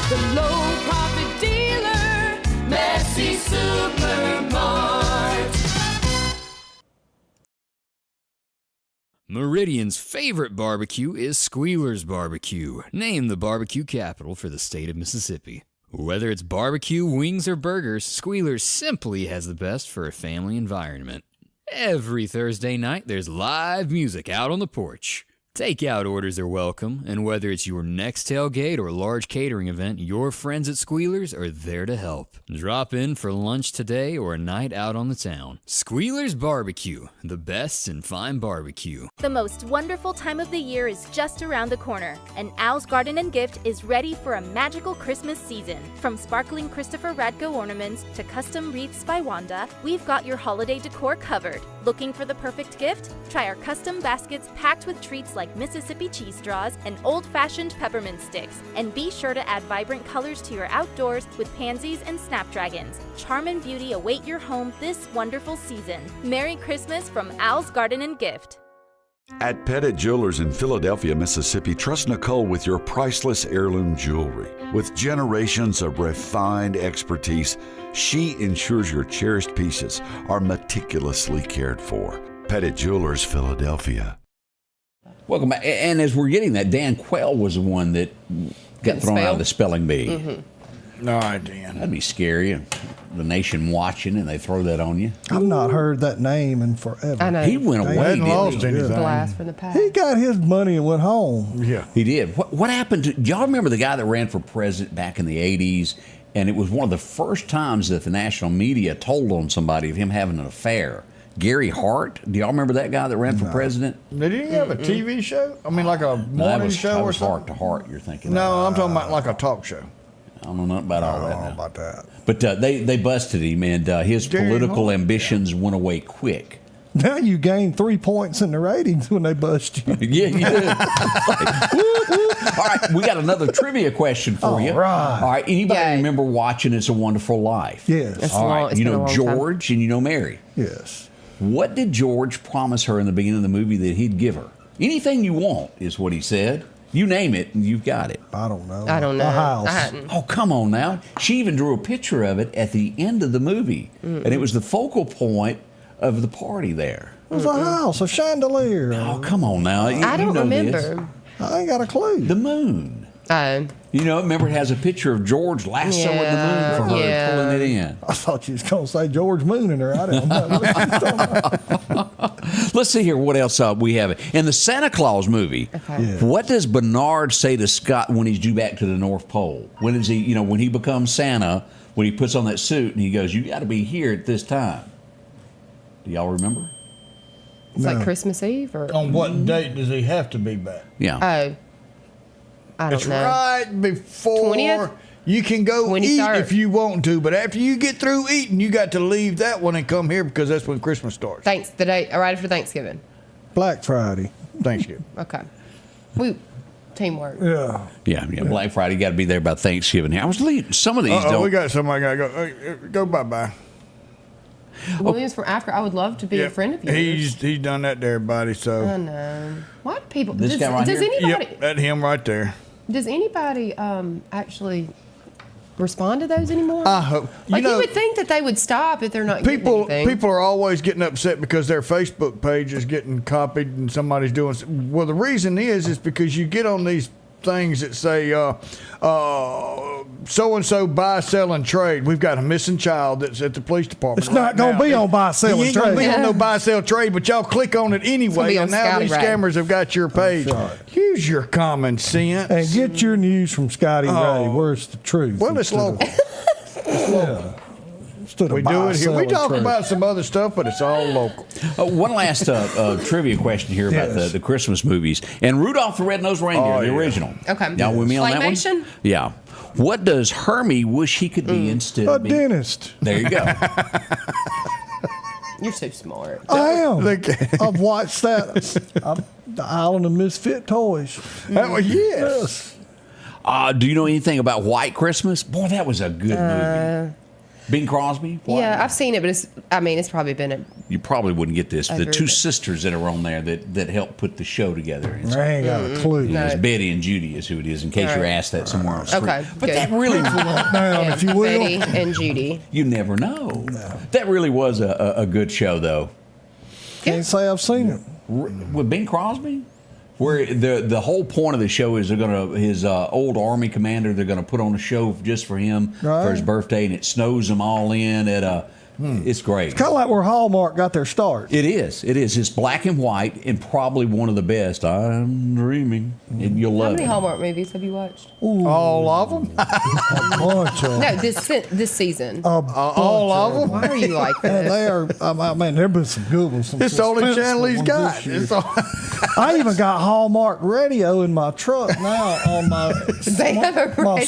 The low profit dealer, Massey Supermart. Meridian's favorite barbecue is Squealer's Barbecue, named the barbecue capital for the state of Mississippi. Whether it's barbecue, wings, or burgers, Squealer's simply has the best for a family environment. Every Thursday night, there's live music out on the porch. Takeout orders are welcome, and whether it's your next tailgate or large catering event, your friends at Squealer's are there to help. Drop in for lunch today or a night out on the town. Squealer's Barbecue, the best in fine barbecue. The most wonderful time of the year is just around the corner, and Al's Garden and Gift is ready for a magical Christmas season. From sparkling Christopher Radko ornaments to custom wreaths by Wanda, we've got your holiday decor covered. Looking for the perfect gift? Try our custom baskets packed with treats like Mississippi cheese straws and old-fashioned peppermint sticks. And be sure to add vibrant colors to your outdoors with pansies and snapdragons. Charm and beauty await your home this wonderful season. Merry Christmas from Al's Garden and Gift. At Pettit Jewelers in Philadelphia, Mississippi, trust Nicole with your priceless heirloom jewelry. With generations of refined expertise, she ensures your cherished pieces are meticulously cared for. Pettit Jewelers, Philadelphia. Welcome back. And as we're getting that, Dan Quayle was the one that got thrown out of the spelling bee. All right, Dan. That'd be scary. The nation watching, and they throw that on you. I've not heard that name in forever. I know. He went away. Hadn't Didn't lost he? anything. Blast from the past. He got his money and went home. Yeah. He did. What happened to? Do y'all remember the guy that ran for president back in the '80s? And it was one of the first times that the national media told on somebody of him having an affair. Gary Hart. Do y'all remember that guy that ran for president? Did he have a TV show? I mean, like a No, morning show that or was something? Heart to Heart. You're thinking? No, I'm talking about like a talk show. I don't know nothing about all that. I don't know now. about that. But they busted him, and his Gary political Hart, ambitions went away quick. Now you gain 3 points in the ratings when they bust you. Yeah, you do. All right, we got another trivia question for you. right. All right, anybody Yeah. remember watching It's a Wonderful Life? Yes. It's All long- right, it's you been a know long time. George and you know Mary. Yes. What did George promise her in the beginning of the movie that he'd give her? Anything you want is what he said. You name it, and you've got it. I don't know. I don't know. A house. I hadn't. Oh, come on now. She even drew a picture of it at the end of the movie, and it was the focal point of the party there. It was a house, a chandelier. Oh, come on now. You I don't know remember. this. I ain't got a clue. The moon. Oh. You know, remember it has a picture of George lassoing the moon for her, Yeah. pulling it in. I thought you was going to say George Moon in there. I didn't know. Let's see here what else we have. In the Santa Claus movie, Yeah. what does Bernard say to Scott when he's due back to the North Pole? When is he, you know, when he becomes Santa, when he puts on that suit and he goes, you got to be here at this time. Do y'all remember? It's like Christmas Eve or On what date does he have to be back? Yeah. oh. I don't It's know. right before 20th? you can go 23rd. eat if you want to, but after you get through eating, you got to leave that one and come here because that's when Christmas starts. Thanks the day right after Thanksgiving. Black Friday. Thanksgiving. Okay. We teamwork. Yeah. Yeah, Black Friday, got to be there by Thanksgiving. Here, I was leaving. Some of these don't. We got somebody got to go. Hey, go bye-bye. Williams from Africa. I would love to be a friend of yours. He's done that to everybody, so. I know. Why do people? This does guy right does here? anybody? Yep, that's him right there. Does anybody actually respond to those anymore? I hope. Like you would think that they would stop if they're not getting anything. People are always getting upset because their Facebook page is getting copied and somebody's doing. Well, the reason is because you get on these things that say so and so buy, sell, and trade. We've got a missing child that's at the police department. It's not going to be on buy, sell, He and ain't gonna trade. be on no buy, sell, trade, but y'all click on it gonna anyway, be on and now Scotty these Ray. scammers have got your page. right. Use your common sense. And get your news from Scotty Ray. Oh. Where's the truth? Well, it's local. Yeah. Instead of We buy, do it here. sell, We and talk trade. about some other stuff, but it's all local. One last trivia question here about Yes. the Christmas movies. And Rudolph the Red-Nosed Reindeer, Oh, the yeah. original. Okay. Y'all with me on that one? Claymation? Yeah. What does Hermie wish he could be instead A of being? dentist. There you go. You're so smart. I am. Look. I've watched that. The Island of Misfit Toys. That was, yes. Do you know anything about White Christmas? Boy, that was a good movie. Bing Crosby? Yeah, I've seen it, but it's probably been You probably wouldn't get this. The Over two it. sisters that are on there that helped put the show together. It's, I ain't got a clue. it's Betty and Judy is who it is, in case All you're right. asked that somewhere on the street. Okay, But good. that really, Down, if you will. Betty and Judy. you never know. That really was a good show, though. Can't say I've seen it. With Bing Crosby, where the whole point of the show is his old army commander, they're gonna put on a show just for him for his birthday, and it snows them all in at a. It's great. Kind of like where Hallmark got their start. It is. It's black and white, and probably one of the best. I'm dreaming, and you'll How love many it. Hallmark movies have you watched? All of them? A bunch of No, this season. All of them? Why are you like Man, that? they are. I mean, there've been some good ones. Some It's the only suspenseful channel he's ones got. this year. It's all, I even got Hallmark radio in my truck now on my They have a my radio.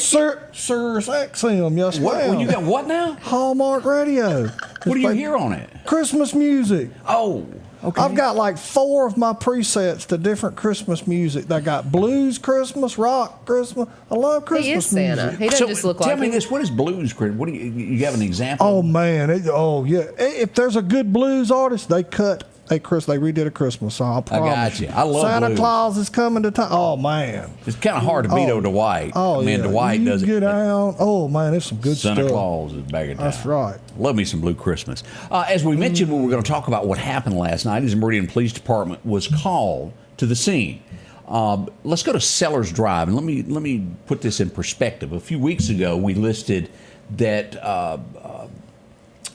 Sirius XM. Yes, What? ma'am. When you got what now? Hallmark radio. What do you It's hear on it? Christmas music. Oh, okay. I've got like 4 of my presets to different Christmas music. I got blues Christmas, rock Christmas. I love Christmas He is Santa. music. He doesn't just look tell like me him. this: what is blues, Chris? What do you have an example? Oh man! Yeah. If there's a good blues artist, they redid a Christmas song. I promise got you. I love Santa blues. Claus is coming to town. Oh man! It's kind of hard to beat Dwight. Oh Man, yeah. Dwight you does get it. out. Oh man, it's some good Santa stuff. Claus is back in town. That's right. Love me some Blue Christmas. As we mentioned, when we were going to talk about what happened last night, is the Meridian Police Department was called to the scene. Let's go to Sellers Drive, and let me put this in perspective. A few weeks ago, we listed that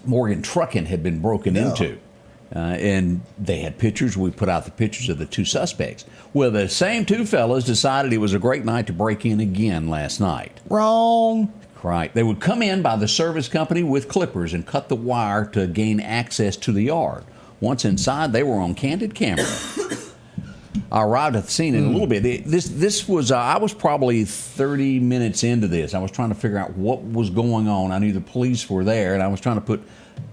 Morgan Trucking had been broken into, and they had pictures. We put out the pictures of the two suspects. Well, the same two fellas decided it was a great night to break in again last night. Wrong. Right. They would come in by the service company with clippers and cut the wire to gain access to the yard. Once inside, they were on candid camera. I arrived at the scene in a little bit. This was I was probably 30 minutes into this. I was trying to figure out what was going on. I knew the police were there, and I was trying to put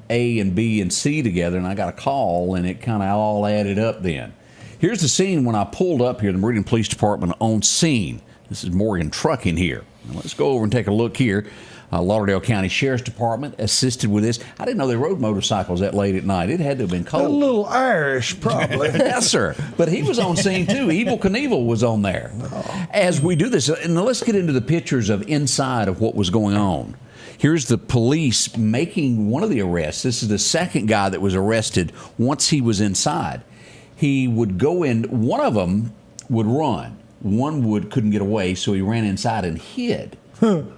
A and B and C together, and I got a call, and it kind of all added up then. Here's the scene when I pulled up here, the Meridian Police Department on scene. This is Morgan Trucking here. Now let's go over and take a look here. Lauderdale County Sheriff's Department assisted with this. I didn't know they rode motorcycles that late at night. It had to have been cold. A little Irish, probably. Yes, sir. But he was on scene, too. Evil Knievel was on there. As we do this, and let's get into the pictures of inside of what was going on. Here's the police making one of the arrests. This is the second guy that was arrested once he was inside. He would go in. One of them would run. One couldn't get away, so he ran inside and hid.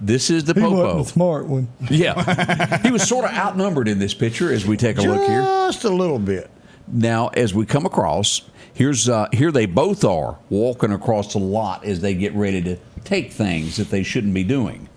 This is the He popo. wasn't the smart one. Yeah. He was sort of outnumbered in this picture as we take a look here. Just a little bit. Now, as we come across, here they both are walking across the lot as they get ready to take things that they shouldn't be doing.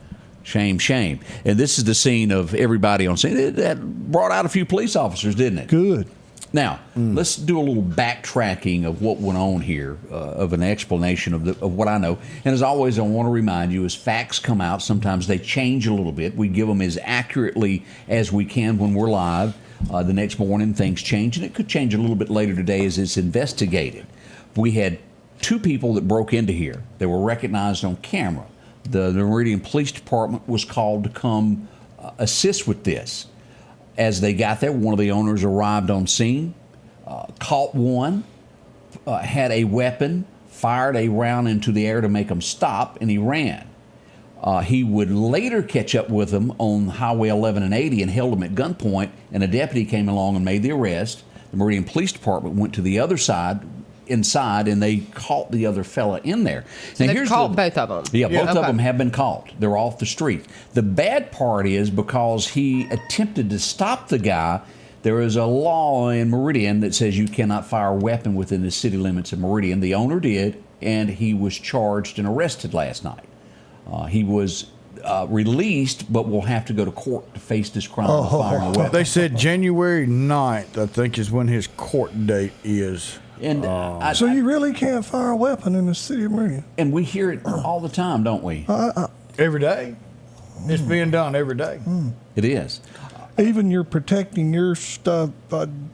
Shame, shame. And this is the scene of everybody on scene. That brought out a few police officers, didn't it? Good. Now, let's do a little backtracking of what went on here, of an explanation of what I know. And as always, I want to remind you, as facts come out, sometimes they change a little bit. We give them as accurately as we can when we're live. The next morning, things change, and it could change a little bit later today as it's investigated. We had two people that broke into here. They were recognized on camera. The Meridian Police Department was called to come assist with this. As they got there, one of the owners arrived on scene, caught one, had a weapon, fired a round into the air to make him stop, and he ran. He would later catch up with them on Highway 11 and 80 and held them at gunpoint, and a deputy came along and made the arrest. The Meridian Police Department went to the other side, inside, and they caught the other fella in there. So they've caught both of them? Yeah, both of them have been caught. They're off the street. The bad part is because he attempted to stop the guy, there is a law in Meridian that says you cannot fire a weapon within the city limits of Meridian. The owner did, and he was charged and arrested last night. He was released, but will have to go to court to face this crime of firing a weapon. They said January 9th, I think, is when his court date is. And so you really can't fire a weapon in the city of Meridian? And we hear it all the time, don't we? Every day. It's being done every day. It is. Even you're protecting your stuff.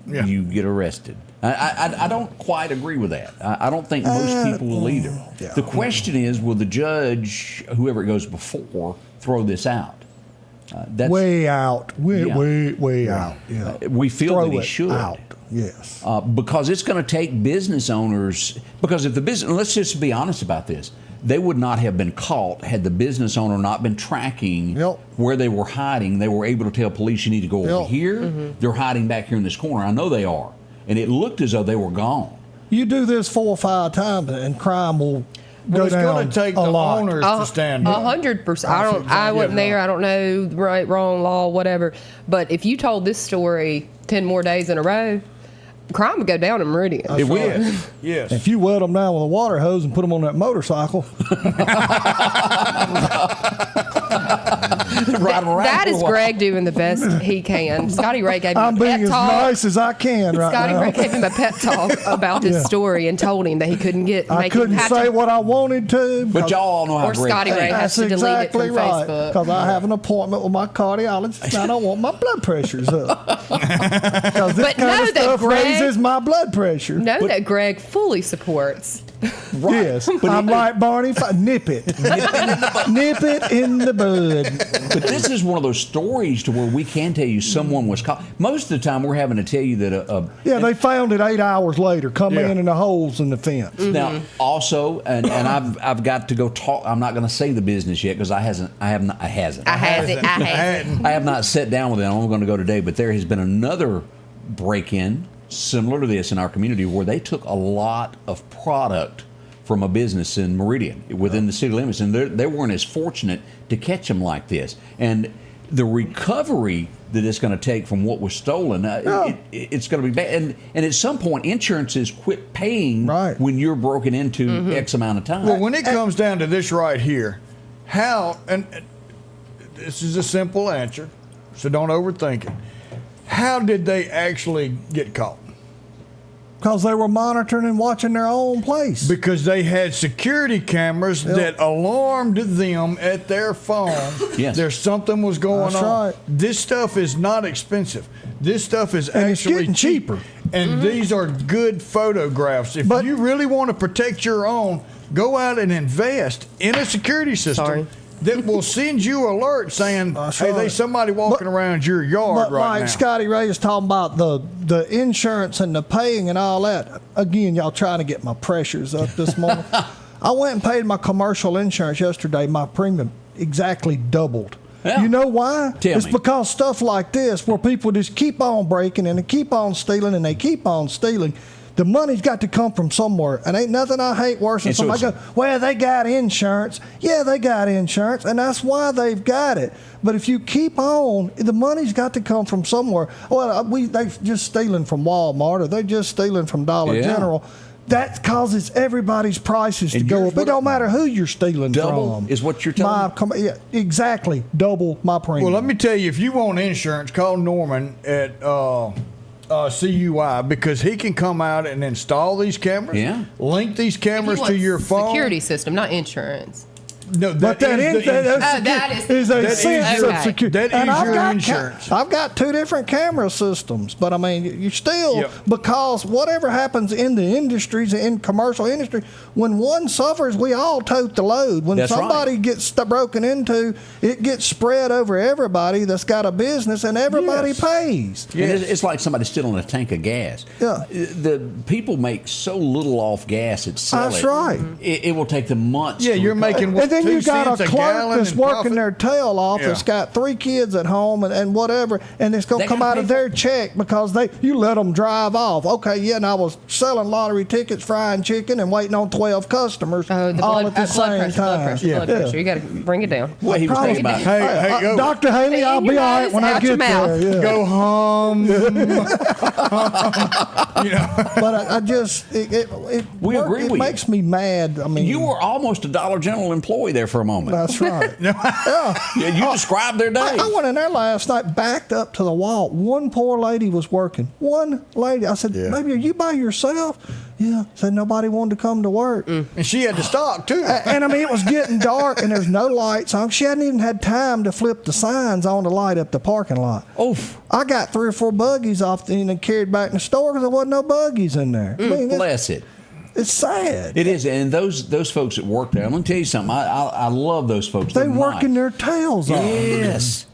You get arrested. I don't quite agree with that. I don't think most people will either. Yeah. The question is, will the judge, whoever it goes before, throw this out? That's way out. Way out. Yeah. We feel Throw that he it should. out. Yes. Because it's going to take business owners, because if the business, let's just be honest about this, they would not have been caught had the business owner not been tracking where they were hiding. They were able to tell police, you need to go over here. They're hiding back here in this corner. I know they are. And it looked as though they were gone. You do this 4 or 5 times, and crime will go it's down going to take a the lot. owners to stand up. 100%. I wasn't there. I don't know right, wrong, law, whatever. But if you told this story 10 more days in a row, crime would go down in Meridian. It will. Yes. If you wet them down with a water hose and put them on that motorcycle. That is Greg doing the best he can. Scotty Ray gave him I'm a pep being as talk. nice as I can right Scotty now. Ray gave him a pep talk about this story and told him that he couldn't I couldn't say what I wanted to. But y'all all know how Or Greg Scotty Ray thinks. has to That's delete exactly it from right. Facebook. Because I have an appointment with my cardiologist, and I don't want my blood pressures up. Because this But kind know of that stuff Greg- raises my blood pressure. Know that Greg fully supports. Yes, I'm like Barney. Nip it. Nip it in the bud. But this is one of those stories to where we can tell you someone was caught. Most of the time, we're having to tell you that Yeah, they found it 8 hours later. Come in the holes in the fence. Now, also, and I've got to go talk. I'm not going to say the business yet because I have not sat down with them. I'm going to go today. But there has been another break-in similar to this in our community where they took a lot of product from a business in Meridian within the city limits, and they weren't as fortunate to catch them like this. And the recovery that it's going to take from what was stolen, it's going to be bad. And at some point, insurances quit paying when you're broken into X amount of time. Well, when it comes down to this right here, how, and this is a simple answer, so don't overthink it. How did they actually get caught? Because they were monitoring and watching their own place. Because they had security cameras that alarmed them at their phone. Yes. There's something was going That's on. right. This stuff is not expensive. This stuff is And it's actually getting cheaper. And these are good photographs. If you really want to protect your own, go out and invest in a security system that will send you alerts saying, hey, there's somebody walking around your yard right now. Like Scotty Ray is talking about the insurance and the paying and all that. Again, y'all trying to get my pressures up this morning. I went and paid my commercial insurance yesterday. My premium exactly doubled. Yeah. You know why? Tell me. Because stuff like this, where people just keep on breaking and they keep on stealing and they keep on stealing, the money's got to come from somewhere. And ain't nothing I hate worse than And so somebody go, well, they got insurance. Yeah, they got insurance, and that's why they've got it. But if you keep on, the money's got to come from somewhere. Well, they just stealing from Walmart, or they're just stealing from Dollar General. That causes everybody's prices to go up. It don't matter who you're stealing double from. is what you're telling me? Yeah, exactly. Double my premium. Well, let me tell you, if you want insurance, call Norman at CUI, because he can come out and install these cameras, link these cameras to your phone. Security system, not insurance. No, But that is a sense of security. That is your insurance. I've got 2 different camera systems, but I mean, you still, because whatever happens in the industries, in commercial industry, when one suffers, we all tote the load. When somebody gets broken into, it gets spread over everybody that's got a business, and everybody pays. And it's like somebody stealing a tank of gas. Yeah. The people make so little off gas at selling. That's right. It will take them months. Yeah, you're making and then you got a clerk that's working profit. their tail off, that's got 3 kids at home and whatever, and it's going to come out of their check because you let them drive off. Okay, yeah, and I was selling lottery tickets, frying chicken, and waiting on 12 customers all at the same time. Blood pressure. You got to bring it down. Well, he was thinking about Hey, Dr. Haley, I'll be all right when I get there. Yeah. Go home. But I just, it makes me mad. I mean, you were almost a Dollar General employee there for a moment. That's right. You described their day. I went in there last night, backed up to the wall. One poor lady was working. One lady. I said, "Baby, are you by yourself?" Yeah. Said nobody wanted to come to work. And she had to stop, too. And I mean, it was getting dark, and there's no lights on. She hadn't even had time to flip the signs on to light up the parking lot. Oof. I got 3 or 4 buggies off and carried back in the store because there wasn't no buggies in there. I mean, Bless it. It's sad. It is, and those folks that work there. Let me tell you something. I love those folks. They working their tails off. Yes.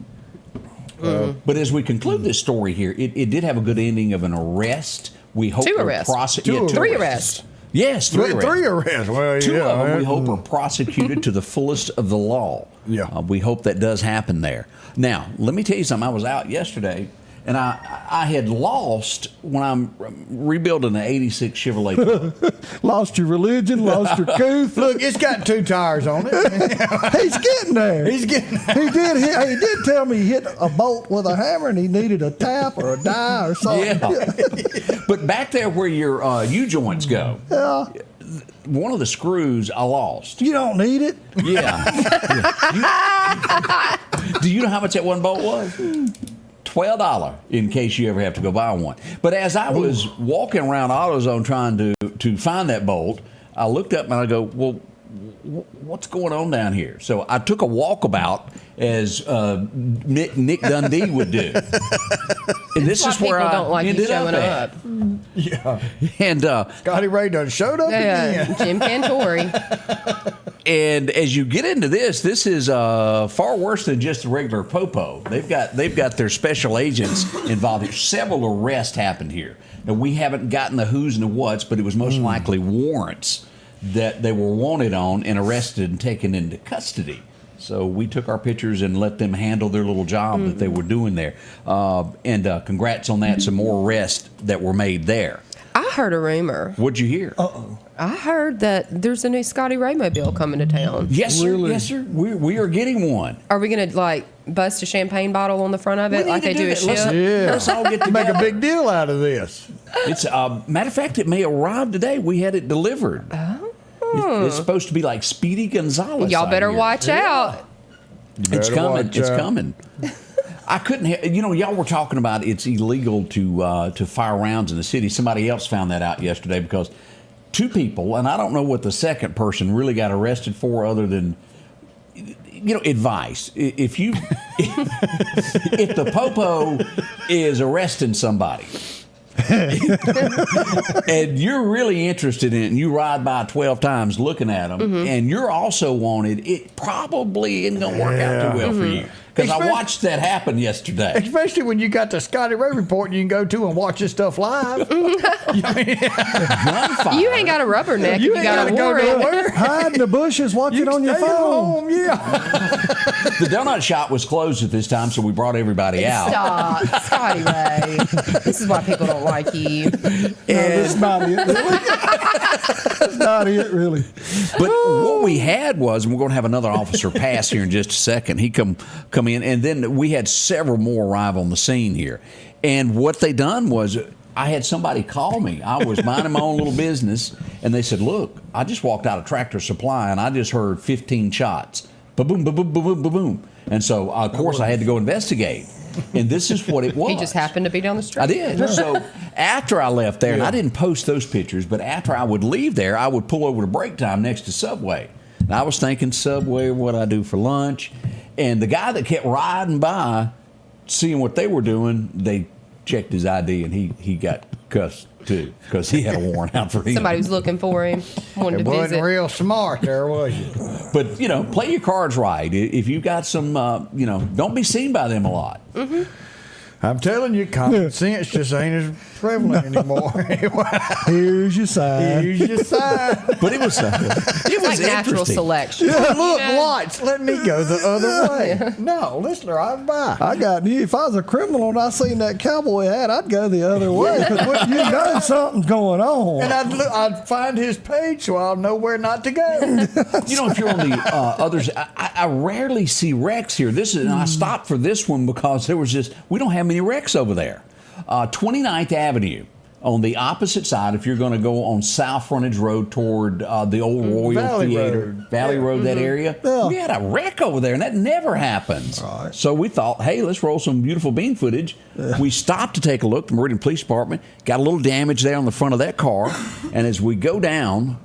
But as we conclude this story here, it did have a good ending of an arrest. We hope 2 arrests. 3 arrests. Yes, 3 arrests. 3 arrests. Well, 2 of them we hope are prosecuted to the fullest of the law. Yeah. We hope that does happen there. Now, let me tell you something. I was out yesterday, and I had lost when I'm rebuilding an '86 Chevrolet. Lost your religion, lost your couth. Look, it's got 2 tires on it. He's getting there. He's getting there. He did tell me he hit a bolt with a hammer and he needed a tap or a die or something. Yeah. But back there where your U-joints go, one of the screws I lost. You don't need it. Yeah. Do you know how much that one bolt was? $12 in case you ever have to go buy one. But as I was walking around AutoZone trying to find that bolt, I looked up and I go, well, what's going on down here? So I took a walkabout as Nick Dundee would do. And this is where I don't like you ended showing up. Yeah. And Scotty Ray done showed up again. Jim Cantori. And as you get into this is far worse than just a regular popo. They've got their special agents involved here. Several arrests happened here. Now, we haven't gotten the who's and the what's, but it was most likely warrants that they were wanted on and arrested and taken into custody. So we took our pictures and let them handle their little job that they were doing there. And congrats on that. Some more arrests that were made there. I heard a rumor. What'd you hear? I heard that there's a new Scotty Ray mobile coming to town. Yes, sir. Yes, sir. We are getting one. Are we going to like bust a champagne bottle on the front of it like they do a ship? Let's all get together. Make a big deal out of this. It's matter of fact, it may arrive today. We had it delivered. It's supposed to be like Speedy Gonzalez. Y'all better out here. watch out. It's coming. It's coming. I couldn't. Y'all were talking about it's illegal to fire rounds in the city. Somebody else found that out yesterday because 2 people, and I don't know what the second person really got arrested for, other than advice. If the popo is arresting somebody. And you're really interested in it, and you ride by 12 times looking at them, and you're also wanted, it probably isn't going to work out too well for you. Because I watched that happen yesterday. Especially when you got the Scotty Ray Report you can go to and watch this stuff live. Gunfire. You ain't got a rubberneck if you got a warrant. Hide in the bushes, watch it on your phone. Home, yeah. The donut shop was closed at this time, so we brought everybody out. Stop, Scotty Ray. This is why people don't like you. That's not it, really. That's not it, really. But what we had was, and we're going to have another officer pass here in just a second. He come in, and then we had several more arrive on the scene here. And what they done was, I had somebody call me. I was minding my own little business, and they said, "Look, I just walked out of Tractor Supply, and I just heard 15 shots. Ba-boom, ba-boom, ba-boom, ba-boom." And so, of course, I had to go investigate. And this is what it was. He just happened to be down the street. I did. So after I left there, and I didn't post those pictures, but after I would leave there, I would pull over to break time next to Subway. And I was thinking, Subway, what I do for lunch. And the guy that kept riding by, seeing what they were doing, they checked his ID, and he got cussed too, because he had a warrant out for him. Somebody was looking for him, wanted It to wasn't visit. real smart there, was you? But, play your cards right. If you got some, don't be seen by them a lot. I'm telling you, common sense just ain't as prevalent anymore. Here's your sign. Here's your sign. But it was Like natural interesting. selection. Look, lights. Let me go the other way. No, let's drive by. I got you. If I was a criminal and I seen that cowboy hat, I'd go the other way. Because you know something's going on. And I'd find his page so I'll know where not to go. If you're on the others, I rarely see wrecks here. And I stopped for this one because we don't have many wrecks over there. 29th Avenue on the opposite side, if you're going to go on South Frontage Road toward the old Royal Valley Theater, Road. Valley Road, that area, we had a wreck over there, and that never happens. Right. So we thought, hey, let's roll some beautiful bean footage. We stopped to take a look. The Meridian Police Department got a little damage there on the front of that car, and as we go down,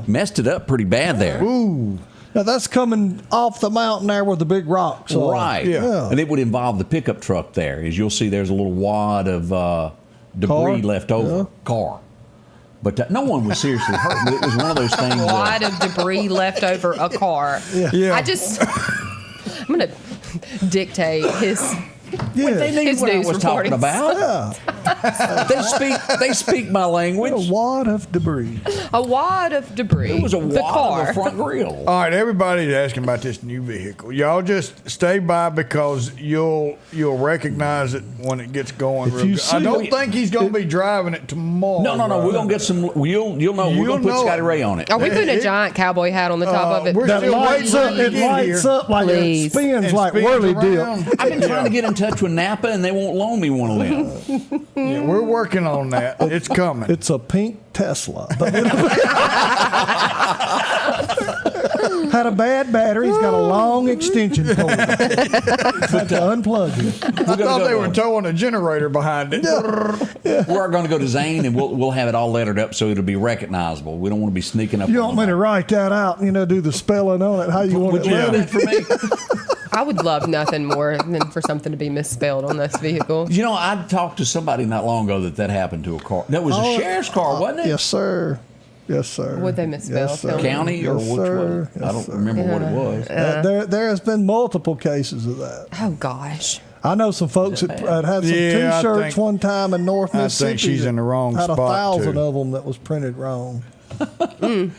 messed it up pretty bad there. Ooh. Now, that's coming off the mountain there with the big rocks. Right. Yeah. And it would involve the pickup truck there. As you'll see, there's a little wad of debris left over. Car. But no one was seriously hurt. But it was one of those things. A lot of debris left over a car. Yeah. I'm going to dictate his. They knew His what I news was talking reportings. about. They speak my language. A wad of debris. A wad of debris. It was a The wad car. of the front grill. All right, everybody's asking about this new vehicle. Y'all just stay by because you'll recognize it when it gets going. If Real you good. see I don't it- think he's going to be driving it tomorrow. No. We're going to get some. You'll know. We're going to put know Scotty it. Ray on it. Are we putting a giant cowboy hat on the top of it? we're That still lights waiting up. for it It to get lights here. up like Please. it spins And like spins whirly around. dip. I've been trying to get in touch with Napa, and they won't loan me one of them. Yeah, we're working on that. It's coming. It's a pink Tesla. Had a bad battery. He's got a long extension cord. Had to unplug it. I thought they were towing a generator behind it. We're going to go to Zane, and we'll have it all lettered up so it'll be recognizable. We don't want to be sneaking up. You on want me to write that out and do the spelling on it? How you want Would it you do lettered? that for me? I would love nothing more than for something to be misspelled on this vehicle. I talked to somebody not long ago that happened to a car. That was a sheriff's car, wasn't it? Yes, sir. Yes, sir. What'd they misspell? Yes, Tell sir. me. County or Yes, which sir. one? I Yes, don't sir. remember what it was. There has been multiple cases of that. Oh gosh. I know some folks that had some Yeah, I T-shirts think- one time in North I Mississippi. think she's that in the wrong had spot, 1,000 too. of them that was printed wrong.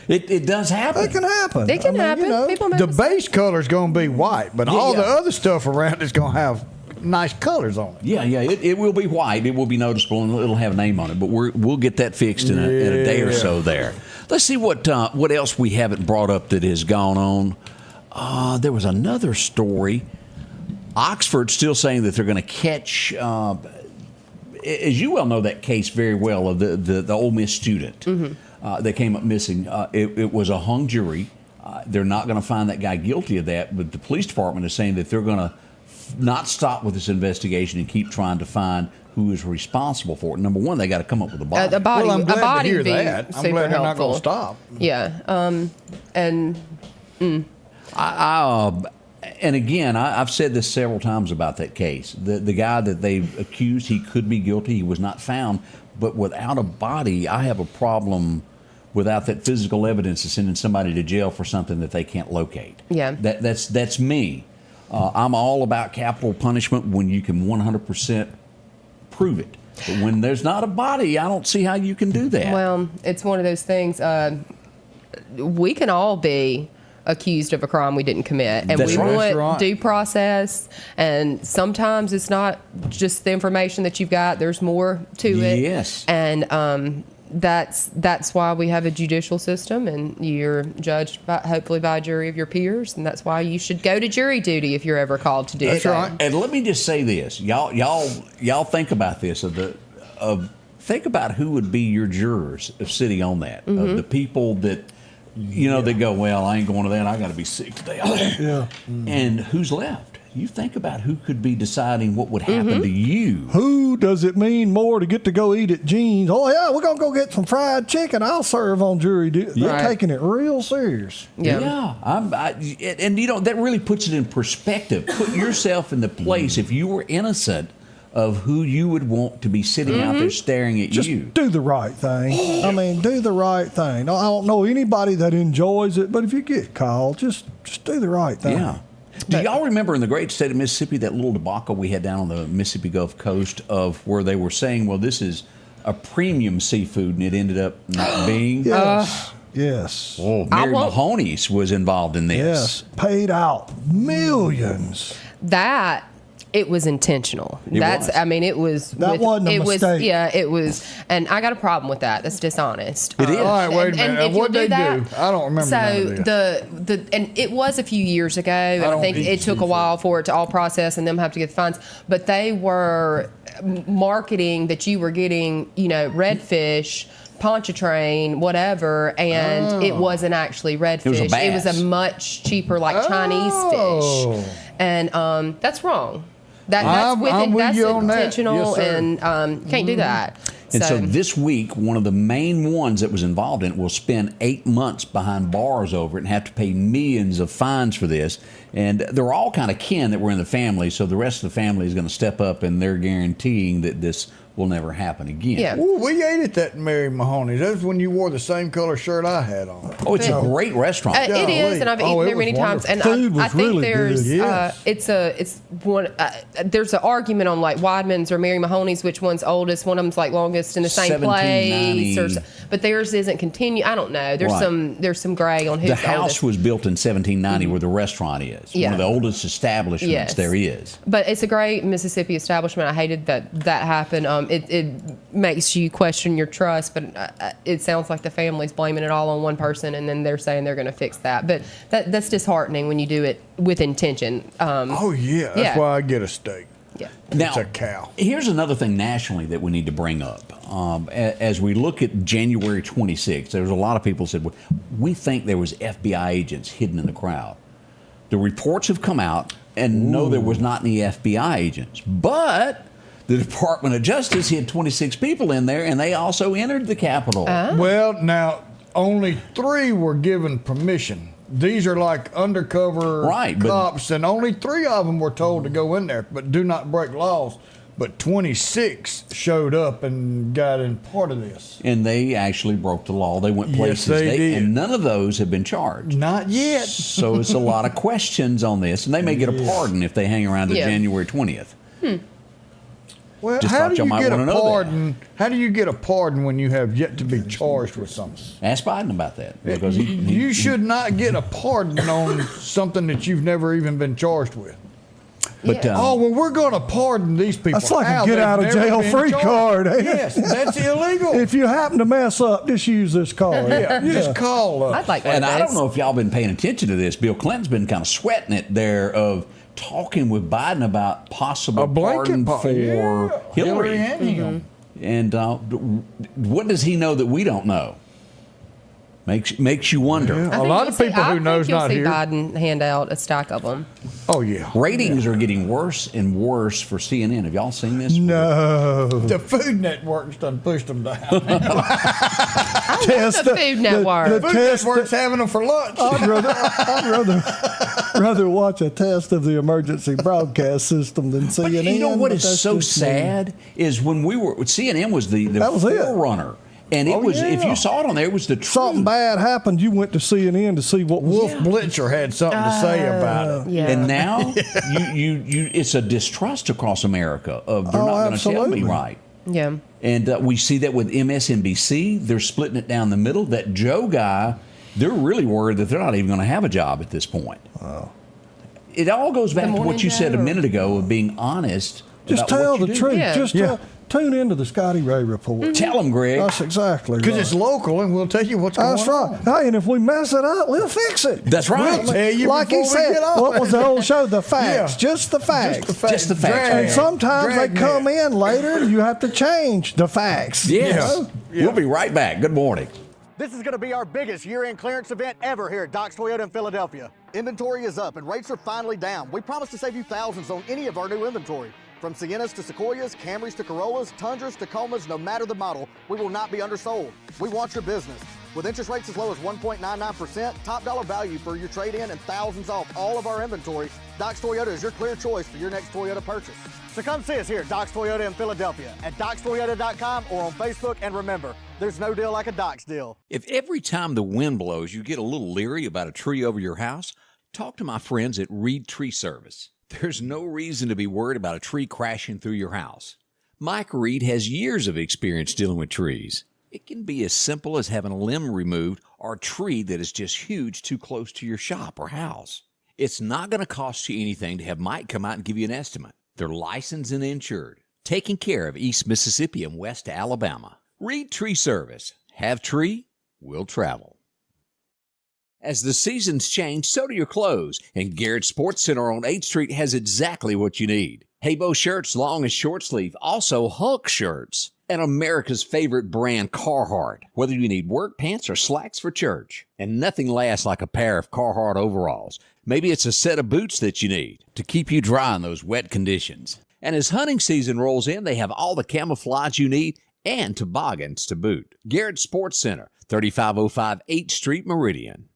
It does happen. It can happen. It can happen. People make The mistakes. base color's going to be white, but all the other stuff around is going to have nice colors on it. Yeah, it will be white. It will be noticeable, and it'll have a name on it. But we'll get that fixed in a day or so there. Let's see what else we haven't brought up that has gone on. There was another story. Oxford's still saying that they're going to catch, as you well know that case very well, of the Ole Miss student that came up missing. It was a hung jury. They're not going to find that guy guilty of that, but the police department is saying that they're going to not stop with this investigation and keep trying to find who is responsible for it. Number one, they got to come up with a body. Well, I'm glad a body to hear would be that. I'm super glad they're not helpful. going to stop. Yeah, And again, I've said this several times about that case. The guy that they accused, he could be guilty. He was not found. But without a body, I have a problem without that physical evidence of sending somebody to jail for something that they can't locate. Yeah. That's me. I'm all about capital punishment when you can 100% prove it. But when there's not a body, I don't see how you can do that. Well, it's one of those things. We can all be accused of a crime we didn't commit, and That's we right. want due process. And sometimes it's not just the information that you've got. There's more to it. Yes. And that's why we have a judicial system, and you're judged hopefully by a jury of your peers, and that's why you should go to jury duty if you're ever called to do That's so. right. And let me just say this, y'all think about this think about who would be your jurors of sitting on that, of the people that they go, well, I ain't going to that. I got to be sick today. Yeah. And who's left? You think about who could be deciding what would happen to you. Who does it mean more to get to go eat at Gene's? Oh, yeah, we're going to go get some fried chicken. I'll serve on jury duty. They're taking it real serious. Yeah. And that really puts it in perspective. Put yourself in the place, if you were innocent, of who you would want to be sitting out there staring at Just you. do the right thing. I mean, do the right thing. I don't know anybody that enjoys it, but if you get called, just do the right thing. Yeah. Do y'all remember in the great state of Mississippi that little debacle we had down on the Mississippi Gulf Coast of where they were saying, well, this is a premium seafood, and it ended up not being? Yes. Yes. Oh, Mary Mahoney's was involved in this. Yes. Paid out millions. It was intentional. It was. That wasn't a mistake. It was, and I got a problem with that. That's dishonest. It is. All right, wait a minute. if What'd you'll they that- do? I don't remember none So of this. and it was a few years ago. And I don't think eat it took a seafood. while for it to all process and them have to get the funds. But they were marketing that you were getting, redfish, pontchartrain, whatever, and it wasn't actually redfish. was a It was bass. a much cheaper, Chinese fish, and that's wrong. I'm with you on that. intentional, Yes, sir. and can't do that. And so this week, one of the main ones that was involved in it will spend 8 months behind bars over it and have to pay millions of fines for this. And they're all kind of kin that were in the family, so the rest of the family is going to step up, and they're guaranteeing that this will never happen again. Yeah. Ooh, we ate at that Mary Mahoney's. That was when you wore the same color shirt I had on. Oh, it's a great restaurant. It is, and I've eaten there many times. And Food I was think really there's good. Yes. there's an argument on Weidman's or Mary Mahoney's, which one's oldest. One of them's longest in the same place, 1790. but theirs isn't continue. I don't know. There's Right. there's some gray on whose The house oldest. was built in 1790 where the restaurant is. Yeah. One of the oldest establishments Yes. there is. But it's a great Mississippi establishment. I hated that happened. It makes you question your trust, but it sounds like the family's blaming it all on one person, and then they're saying they're going to fix that. But that's disheartening when you do it with intention. Oh, yeah. That's why I get a steak. Yeah. Now, It's a cow. Here's another thing nationally that we need to bring up. As we look at January 26th, there's a lot of people said, well, we think there was FBI agents hidden in the crowd. The reports have come out, and no, there was not any FBI agents. But the Department of Justice had 26 people in there, and they also entered the Capitol. Well, now, only 3 were given permission. These are like undercover Right, but- cops, and only 3 of them were told to go in there, but do not break laws. But 26 showed up and got in part of this. And they actually broke the law. They went Yes, places. they did. And none of those have been charged. Not yet. So it's a lot of questions on this, and they may get a pardon if they hang around to Yeah. January 20th. Well, Just how thought do y'all you might get a wanna know that. pardon? How do you get a pardon when you have yet to be charged with something? Ask Biden about that. Because You should not get a pardon on something that you've never even been charged with. But oh, well, we're going to pardon these people. That's like Al, a get they've out of never jail been free charged. card. Ain't it? Yes, that's illegal. If you happen to mess up, just use this card. Yeah, just call us. I'd like one and of I those. don't know if y'all been paying attention to this. Bill Clinton's been kind of sweating it there of talking with Biden about possible A blanket pardon for yeah. Hillary. and him. And what does he know that we don't know? Makes you wonder. Yeah. A lot of people who knows not here. here. Biden hand out a stack of them. Oh, yeah. Ratings are getting worse and worse for CNN. Have y'all seen this? No. The Food Network's done pushed them down. Test the Food Network. The Food test. Network's having them for lunch. I'd rather watch a test of the emergency broadcast system than CNN. But you know what but is that's so just me. sad is when we were CNN was the That was it. forerunner, and it was if yeah. you saw it on there, it was the truth. Something bad happened, you went to CNN to see what was Wolf Blitzer had something to say about it. Yeah. And now you it's a distrust across America of they're not going to tell me absolutely. right. Yeah. And we see that with MSNBC. They're splitting it down the middle. That Joe guy, they're really worried that they're not even going to have a job at this point. Wow. It all goes back to morning what you said a Joe? minute ago of being honest. Just about tell what you the do. truth. Yeah. Just tune into the Scotty Ray Report. Tell them, Greg. That's exactly Because right. it's local, and we'll tell you what's going That's on. right. Hey, and if we mess it up, we'll fix it. That's right. We'll tell you Like he before we said, get on. what was the old show? The facts. Yeah. Just the facts. Just the facts. And sometimes they Dragnet. come in later, you have to change the facts. Yes. Yeah. We'll be right back. Good morning. This is going to be our biggest year-end clearance event ever here at Doc's Toyota in Philadelphia. Inventory is up and rates are finally down. We promise to save you thousands on any of our new inventory. From Siennas to Sequoias, Camrys to Corollas, Tundras, Tacomas, no matter the model, we will not be undersold. We want your business. With interest rates as low as 1.99%, top dollar value for your trade-in, and thousands off all of our inventory, Doc's Toyota is your clear choice for your next Toyota purchase. So come see us here at Doc's Toyota in Philadelphia, at docstoyota.com or on Facebook. And remember, there's no deal like a Doc's deal. If every time the wind blows you get a little leery about a tree over your house, talk to my friends at Reed Tree Service. There's no reason to be worried about a tree crashing through your house. Mike Reed has years of experience dealing with trees. It can be as simple as having a limb removed or a tree that is just huge too close to your shop or house. It's not going to cost you anything to have Mike come out and give you an estimate. They're licensed and insured, taking care of East Mississippi and West Alabama. Reed Tree Service. Have tree, will travel. As the seasons change, so do your clothes, and Garrett Sports Center on 8th Street has exactly what you need. Haybo shirts, long and short sleeve, also Hulk shirts, and America's favorite brand, Carhartt, whether you need work pants or slacks for church. And nothing lasts like a pair of Carhartt overalls. Maybe it's a set of boots that you need to keep you dry in those wet conditions. And as hunting season rolls in, they have all the camouflage you need and toboggans to boot. Garrett Sports Center, 3505 8th Street, Meridian.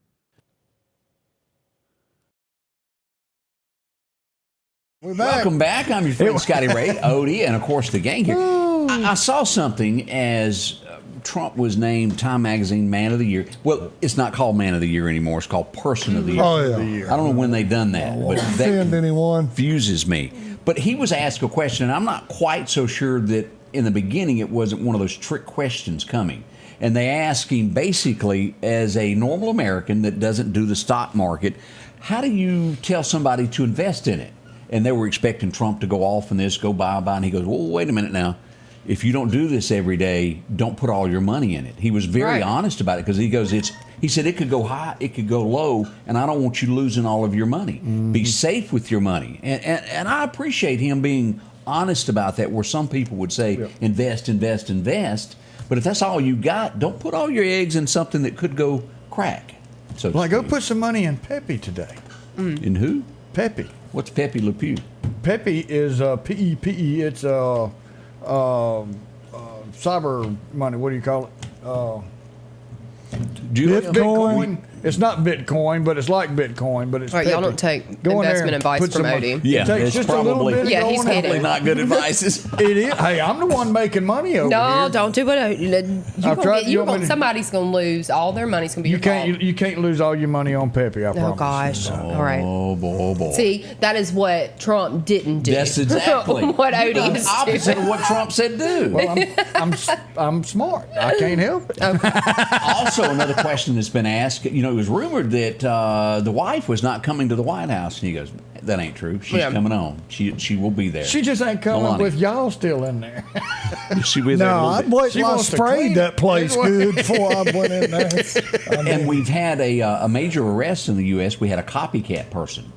We're back. Welcome back. I'm your friend Scotty Ray, Odie, and of course the gang here. I saw something as Trump was named Time Magazine Man of the Year. Well, it's not called Man of the Year anymore. It's called Person of the Year. Oh, yeah. I don't know when they've done that, but that Offend anyone. confuses me. But he was asked a question, and I'm not quite so sure that in the beginning it wasn't one of those trick questions coming. And they asked him basically, as a normal American that doesn't do the stock market, how do you tell somebody to invest in it? And they were expecting Trump to go off on this, go buy. And he goes, well, wait a minute now. If you don't do this every day, don't put all your money in it. He was very honest about it because he goes, he said it could go high, it could go low, and I don't want you losing all of your money. Be safe with your money. And I appreciate him being honest about that, where some people would say, invest, invest, invest. But if that's all you got, don't put all your eggs in something that could go crack. So Like, go put some money in Pepe today. In who? Pepe. What's Pepe Le Pew? Pepe is P-E-P-E. It's cyber money. What do you call it? Bitcoin. It's not Bitcoin, but it's like Bitcoin. But it's All right, y'all Pepe. don't take Go in there investment and advice put from some money. Odie. Yeah, It takes it's just a little probably- bit of Yeah, going he's in. kidding. Probably not good advice. It is. Hey, I'm the one making money over No, here. don't do it. You want me to- Somebody's going to lose. All their money's going to be You your fault. can't. You can't lose all your money on Pepe. I Oh, promise. gosh. All right. Oh, boy. See, that is what Trump didn't do. That's exactly what Odie the is opposite doing. of what Trump said do. Well, I'm smart. I can't help it. Also, another question that's been asked. You know, it was rumored that the wife was not coming to the White House, and he goes, That ain't true. She's coming on. She will be there. She just ain't coming Melania. with y'all still in there. She'll be there a No, little I'd bit. wait She till I wants to sprayed clean that it. place good before I went in there. And we've had a major arrest in the U.S. We had a copycat person.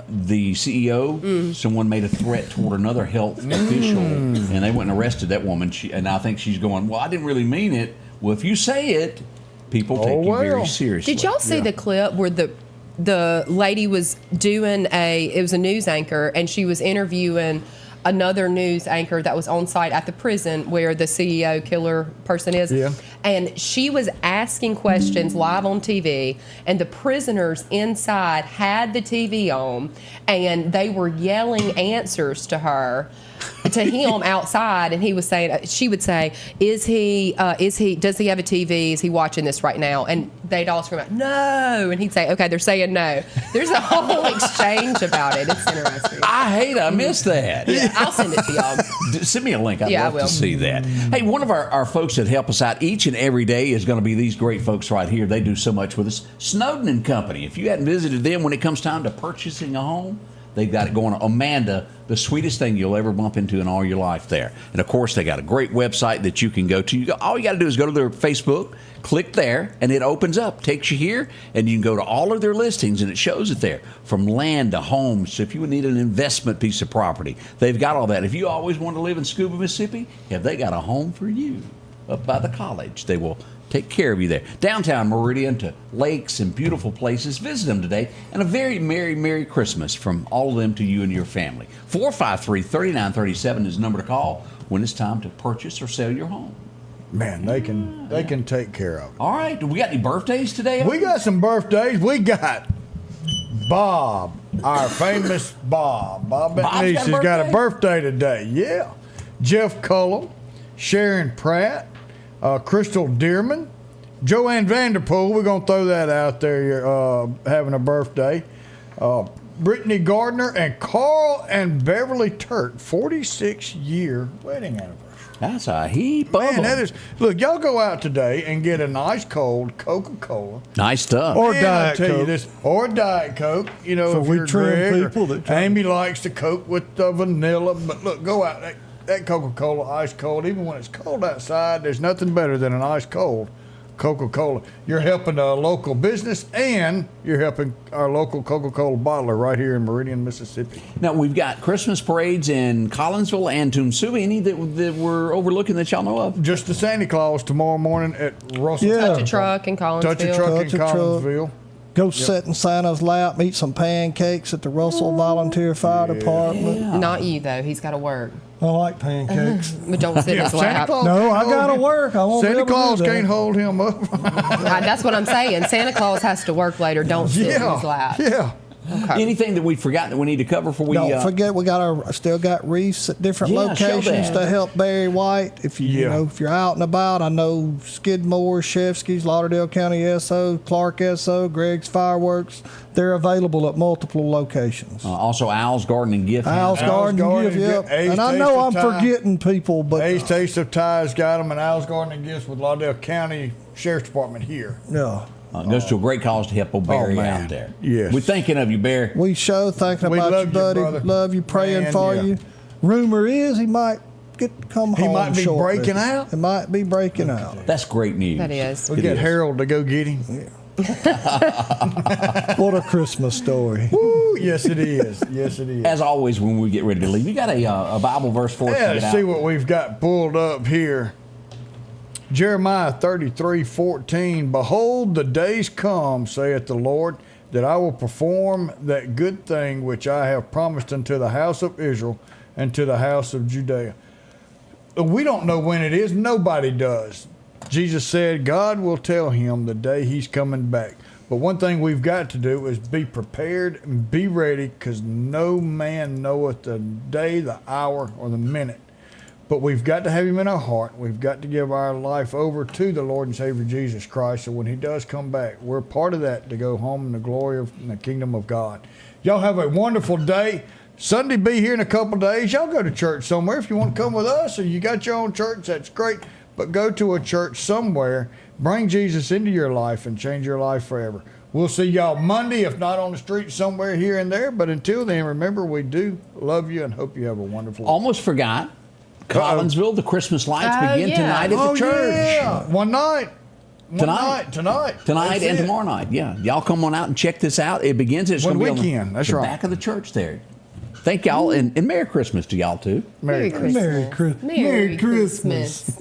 The CEO, someone made a threat toward another health official, and they went and arrested that woman. And I think she's going, well, I didn't really mean it. Well, if you say it, people take you very seriously. Did y'all see the clip where the lady was doing it was a news anchor, and she was interviewing another news anchor that was on site at the prison where the CEO killer person is. Yeah. And she was asking questions live on TV, and the prisoners inside had the TV on, and they were yelling answers to her. To him outside, and he was saying, she would say, does he have a TV? Is he watching this right now? And they'd all scream out, no. And he'd say, okay, they're saying no. There's a whole exchange about it. It's interesting. I missed that. Yeah, I'll send it to y'all. Send me a link. I'd Yeah, I love will. to see that. Hey, one of our folks that help us out each and every day is going to be these great folks right here. They do so much with us. Snowden and Company. If you hadn't visited them when it comes time to purchasing a home, they've got it going on. Amanda, the sweetest thing you'll ever bump into in all your life there. And, of course, they got a great website that you can go to. All you got to do is go to their Facebook, click there, and it opens up, takes you here, and you can go to all of their listings, and it shows it there, from land to homes. So if you would need an investment piece of property, they've got all that. If you always want to live in Scuba, Mississippi, have they got a home for you up by the college? They will take care of you there. Downtown Meridian to lakes and beautiful places. Visit them today. And a very Merry, Merry Christmas from all of them to you and your family. 453-3937 is the number to call when it's time to purchase or sell your home. Man, they can take care of it. All right. Do we got any birthdays today? We got some birthdays. We got Bob, our famous Bob. Bob Betnice has got a birthday today. Yeah. Jeff Cullum, Sharon Pratt, Crystal Dearman, Joanne Vanderpool, we're going to throw that out there, having a birthday. Brittany Gardner and Carl and Beverly Turk, 46-year wedding anniversary. That's a heap of Man, them. that is. Look, y'all go out today and get an ice cold Coca-Cola. Nice stuff. Or Man, Diet I'll tell you Coke. this, or Diet Coke. You know, For if we you're trim Greg, people that try- Amy likes the Coke with the vanilla. But look, go out. That Coca-Cola ice cold, even when it's cold outside, there's nothing better than an ice cold Coca-Cola. You're helping a local business, and you're helping our local Coca-Cola bottler right here in Meridian, Mississippi. Now, we've got Christmas parades in Collinsville and Toomsui. Any that we're overlooking that y'all know of? Just the Santa Claus tomorrow morning at Russell. Yeah. Touch a truck in Collinsville. Touch a truck in Touch a truck. Collinsville. Go sit in Santa's lap, eat some pancakes at the Russell Volunteer Fire Department. Not you, though. He's got to work. I like pancakes. But don't sit in his Santa lap. Claus No, can't I hold gotta him. work. I won't be Santa able to do Claus that. can't hold him up. That's what I'm saying. Santa Claus has to work later. Don't sit in his lap. Yeah. Okay. Anything that we've forgotten that we need to cover before we... Don't forget, we got still got reefs at different Yeah, show locations that. to help Barry White. If you know, if you're out and about, I know Skidmore, Shefsky's, Lauderdale County SO, Clark SO, Greg's Fireworks. They're available at multiple locations. also, Al's Garden and Gift. Al's Garden Gift, yep. And I know I'm forgetting people, but Ace Taste of Ties got them, and Al's Garden and Gifts with Lauderdale County Sheriff's Department here. yeah. Goes to a great cause to help old Barry man. out there. Yes. We're thinking of you, Barry. We thinking We about love you, you, buddy. brother. Love you, praying Man, for yeah. you. Rumor is he might come He home might be shortly. breaking out? It might be breaking out. That's great news. That is. We'll get Harold to go get him. What a Christmas story. Woo, yes, it is. Yes, it is. As always, when we get ready to leave, you got a Bible verse for us Yeah, to let's get see out? what we've got pulled up here. Jeremiah 33:14. Behold, the days come, saith the Lord, that I will perform that good thing which I have promised unto the house of Israel and to the house of Judea. We don't know when it is. Nobody does. Jesus said God will tell him the day he's coming back. But one thing we've got to do is be prepared and be ready, because no man knoweth the day, the hour, or the minute. But we've got to have him in our heart. We've got to give our life over to the Lord and Savior Jesus Christ. So when he does come back, we're part of that to go home in the glory of in the kingdom of God. Y'all have a wonderful day. Sunday be here in a couple days. Y'all go to church somewhere. If you want to come with us or you got your own church, that's great. But go to a church somewhere. Bring Jesus into your life and change your life forever. We'll see y'all Monday, if not on the street somewhere here and there. But until then, remember, we do love you and hope you have a wonderful Almost forgot. Collinsville, the Christmas lights begin tonight at the church. Yeah. One night. Tonight That's and it. tomorrow night. Yeah, y'all come on out and check this out. It begins. It's going to be on weekend. That's the right. back of the church there. Thank y'all, and Merry Christmas to y'all too. Merry Christmas. Merry Christmas. Merry Christmas.